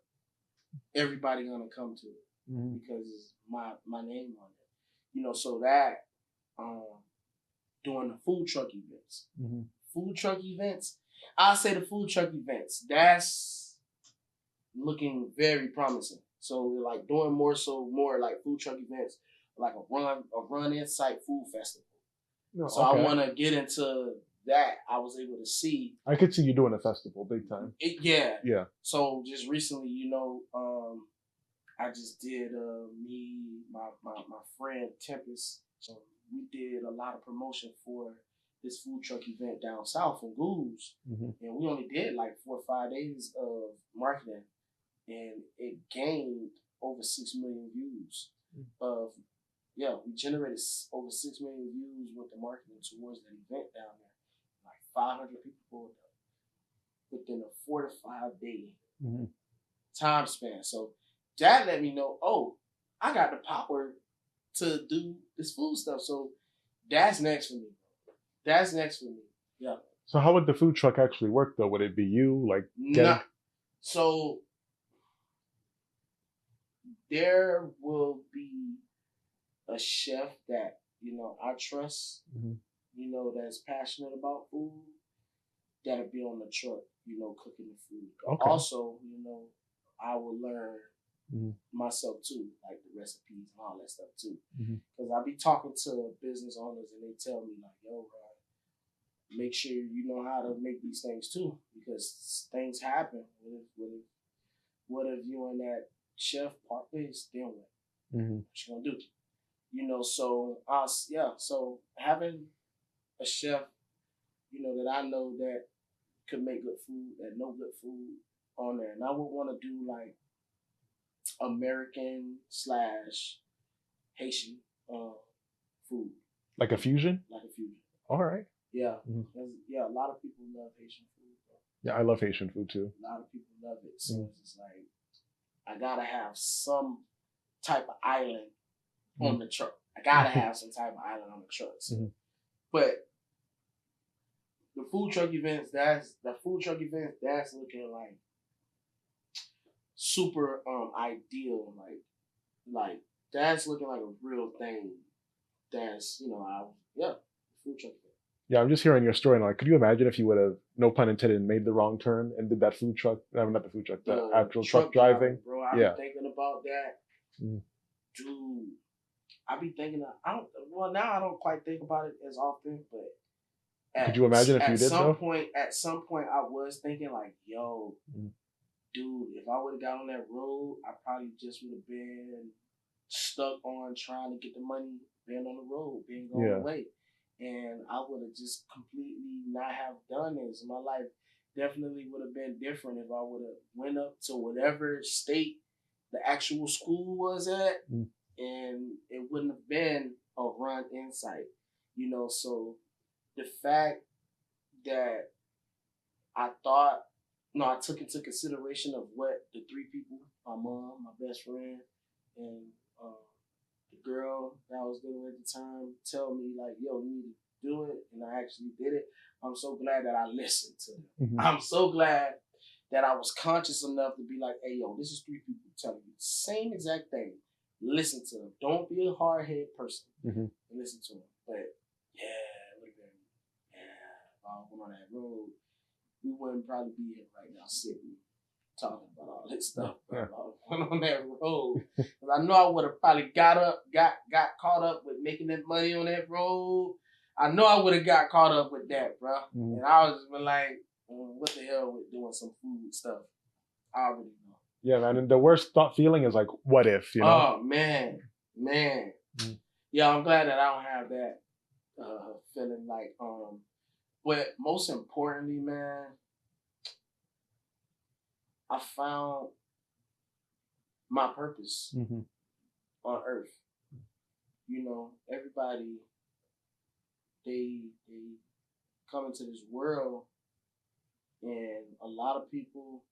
everybody gonna come to it because it's my name on it. You know, so that doing the food truck events. Food truck events, I'll say the food truck events, that's looking very promising. So like doing more like food truck events, like a Run Insight food festival. So I want to get into that. I was able to see. I could see you doing a festival big time. Yeah. So just recently, you know, I just did my friend Tempest. So we did a lot of promotion for this food truck event down south in Goose, and we only did like 4 or 5 days of marketing, and it gained over 6 million views. We generated over 6 million views with the marketing towards that event down there. Like 500 people pulled up within a 4 to 5 day time span. So that let me know, oh, I got the power to do this food stuff. So that's next for me. That's next for me. Yeah. So how would the food truck actually work though? Would it be you like No. So there will be a chef that, I trust, that's passionate about food, that'll be on the truck, cooking the food. Okay. Also, I will learn myself too, like the recipes and all that stuff too. Because I be talking to business owners and they tell me like, yo, make sure you know how to make these things too, because things happen. What if you and that chef part ways, then what? What you gonna do? So so having a chef, that I know that could make good food, that know good food on there. And I would want to do like American / Haitian food. Like a fusion? Like a fusion. All right. Yeah. Yeah, a lot of people love Haitian food. Yeah, I love Haitian food too. A lot of people love it. So it's just like, I gotta have some type of island on the truck. I gotta have some type of island on the truck. So. But the food truck events, that's looking like super ideal. Like that's looking like a real thing. That's the food truck event. Yeah, I'm just hearing your story and like, could you imagine if you would have, no pun intended, made the wrong turn and did that food truck? I mean, not the food truck, the actual truck driving. Bro, I've been thinking about that, dude. I be thinking now I don't quite think about it as often, but could you imagine if you did though? At some point, I was thinking like, yo, dude, if I would have got on that road, I probably just would have been stuck on trying to get the money, being on the road, being going away. And I would have just completely not have done this. My life definitely would have been different if I would have went up to whatever state the actual school was at, and it wouldn't have been a run insight, So the fact that I took into consideration of what the three people, my mom, my best friend, and the girl that I was dealing with at the time, tell me like, yo, you need to do it, and I actually did it. I'm so glad that I listened to them. I'm so glad that I was conscious enough to be like, hey, yo, this is three people telling you the same exact thing. Listen to them. Don't be a hard-headed person. And listen to them. But if I went on that road, we wouldn't probably be here right now sitting talking about all this stuff. But if I went on that road, because I know I would have probably got caught up with making that money on that road. I know I would have got caught up with that, bro. And I was just been like, what the hell with doing some food stuff? I already know. Yeah, man. And the worst feeling is like, what if, Oh, man. Yeah, I'm glad that I don't have that feeling like, but most importantly, man, I found my purpose on earth. Everybody, they come into this world, and a lot of people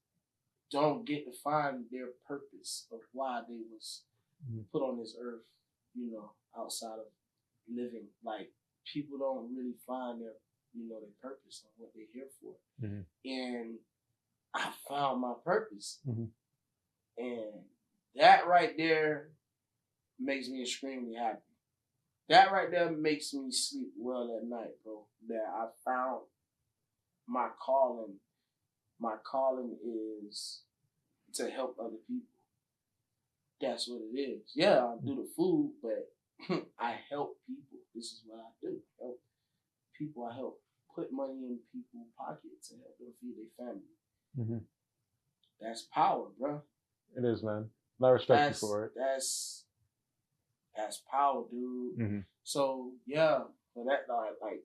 don't get to find their purpose of why they was put on this earth, outside of living. Like, people don't really find their purpose and what they're here for. And I found my purpose. And that right there makes me extremely happy. That right there makes me sleep well at night, bro. That I found my calling. My calling is to help other people. That's what it is. Yeah, I do the food, but I help people. This is what I do. Help people. I help put money in people's pockets and help them feed their family. That's power, bro. It is, man. I respect you for it. That's power, dude. So yeah, but that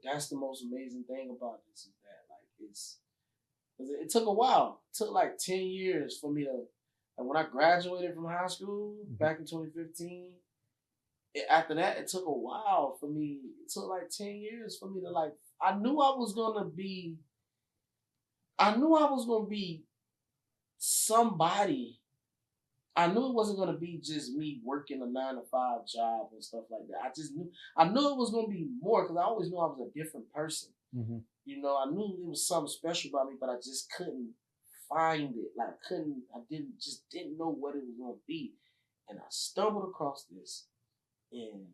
that's the most amazing thing about this is that it took a while. It took like 10 years for me to. And when I graduated from high school back in 2015, after that, it took a while for me. It took like 10 years for me to like. I knew I was gonna be somebody. I knew it wasn't gonna be just me working a 9-to-5 job and stuff like that. I knew it was gonna be more because I always knew I was a different person. Mm-hmm. You know, I knew it was something special about me, but I just couldn't find it. Like I didn't know what it was gonna be. And I stumbled across this, and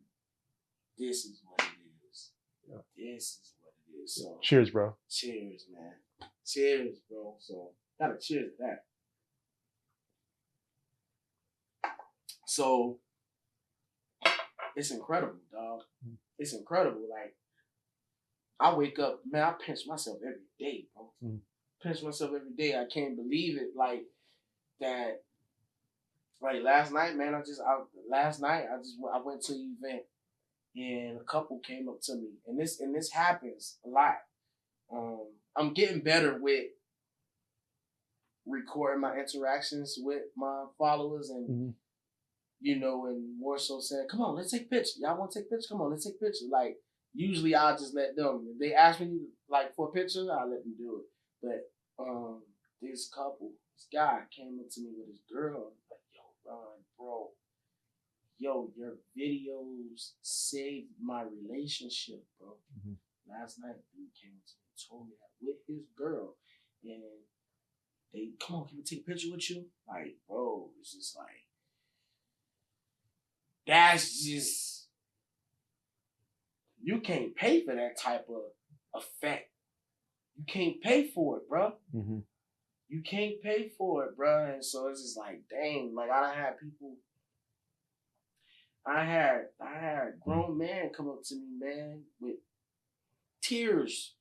this is what it is. Yeah. This is what it is. So cheers, bro. Cheers, man. Cheers, bro. So gotta cheers to that. So it's incredible, dog. It's incredible. Like I wake up, man, I pinch myself every day, bro. Mm. Pinch myself every day. I can't believe it. Like that. Like last night, man, I went to an event and a couple came up to me, and this happens a lot. I'm getting better with recording my interactions with my followers and you know, and more so saying, come on, let's take pictures. Y'all want to take pictures? Come on, let's take pictures. Like, usually I'll just let them. If they ask me, like, for a picture, I'll let them do it. But this guy came up to me with his girl. Like, yo, Ron, bro. Yo, your videos saved my relationship, bro. Last night, he came to me and told me that with his girl. And they, come on, can we take a picture with you? Like, bro, it's just like, that's just, you can't pay for that type of effect. You can't pay for it, bro. Mm-hmm. You can't pay for it, bro. And so it's just like, dang, like I had people, I had a grown man come up to me, man, with tears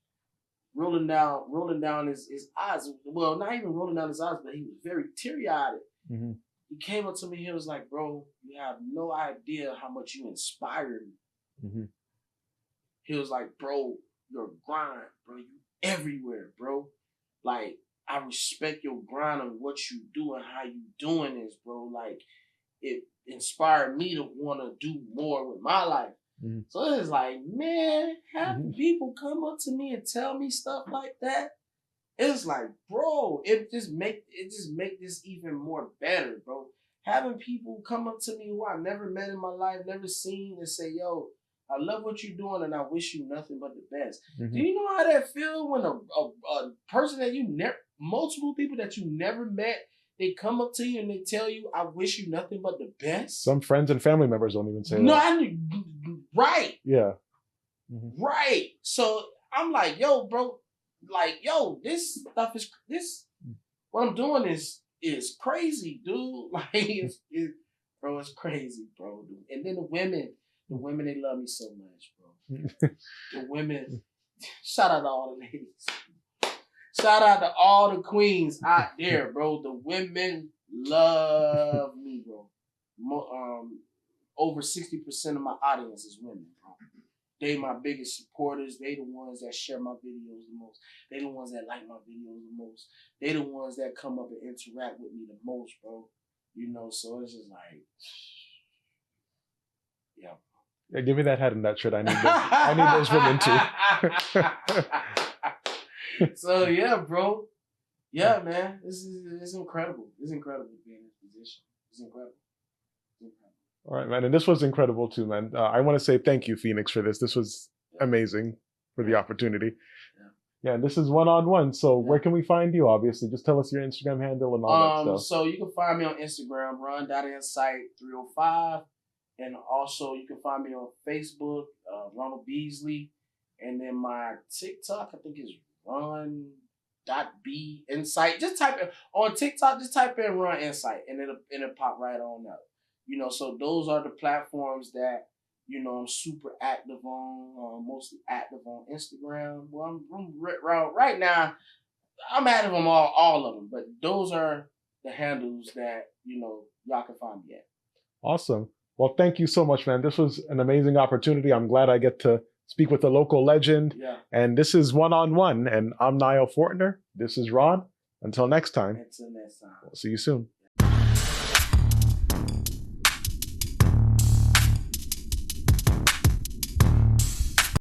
rolling down his eyes. Well, not even rolling down his eyes, but he was very teary-eyed. Mm-hmm. He came up to me, he was like, bro, you have no idea how much you inspired me. Mm-hmm. He was like, bro, your grind, bro, you everywhere, bro. Like, I respect your grind and what you do and how you doing this, bro. Like, it inspired me to want to do more with my life. Mm-hmm. So it's like, man, having people come up to me and tell me stuff like that, it's like, bro, it just make this even more better, bro. Having people come up to me who I never met in my life, never seen, and say, yo, I love what you're doing and I wish you nothing but the best. Mm-hmm. Do you know how that feels when a person that you never, multiple people that you never met, they come up to you and they tell you, I wish you nothing but the best? Some friends and family members don't even say that. Right. Yeah. Mm-hmm. Right. So I'm like, yo, bro, like, yo, this stuff is what I'm doing is crazy, dude. Like, bro, it's crazy, bro. And then the women, they love me so much, bro. The women, shout out to all the ladies. Shout out to all the queens out there, bro. The women love me, bro. Over 60% of my audience is women, bro. They my biggest supporters. They the ones that share my videos the most. They the ones that like my videos the most. They the ones that come up and interact with me the most, bro. You know, so it's just like, yeah. Yeah, give me that hat and that shirt. I need those women too. So yeah, bro. Yeah, man. It's incredible. It's incredible being in this position. It's incredible. All right, man. And this was incredible too, man. I want to say thank you, Phoenix, for this. This was amazing for the opportunity. Yeah, and this is one-on-one. So where can we find you? Obviously, just tell us your Instagram handle and all that stuff. So you can find me on Instagram, Ron.Insight305. And also you can find me on Facebook, Ronald Beasley. And then my TikTok, I think is Ron.B_Insight. Just type in on TikTok, just type in Ron Insight and it'll pop right on up. You know, so those are the platforms that, you know, I'm super active on, mostly active on Instagram. Well, right now, I'm active on all of them, but those are the handles that, you know, y'all can find me at. Awesome. Well, thank you so much, man. This was an amazing opportunity. I'm glad I get to speak with a local legend. Yeah. And this is One-on-One, and I'm Nile Fortnier. This is Ron. Until next time. Until next time. We'll see you soon.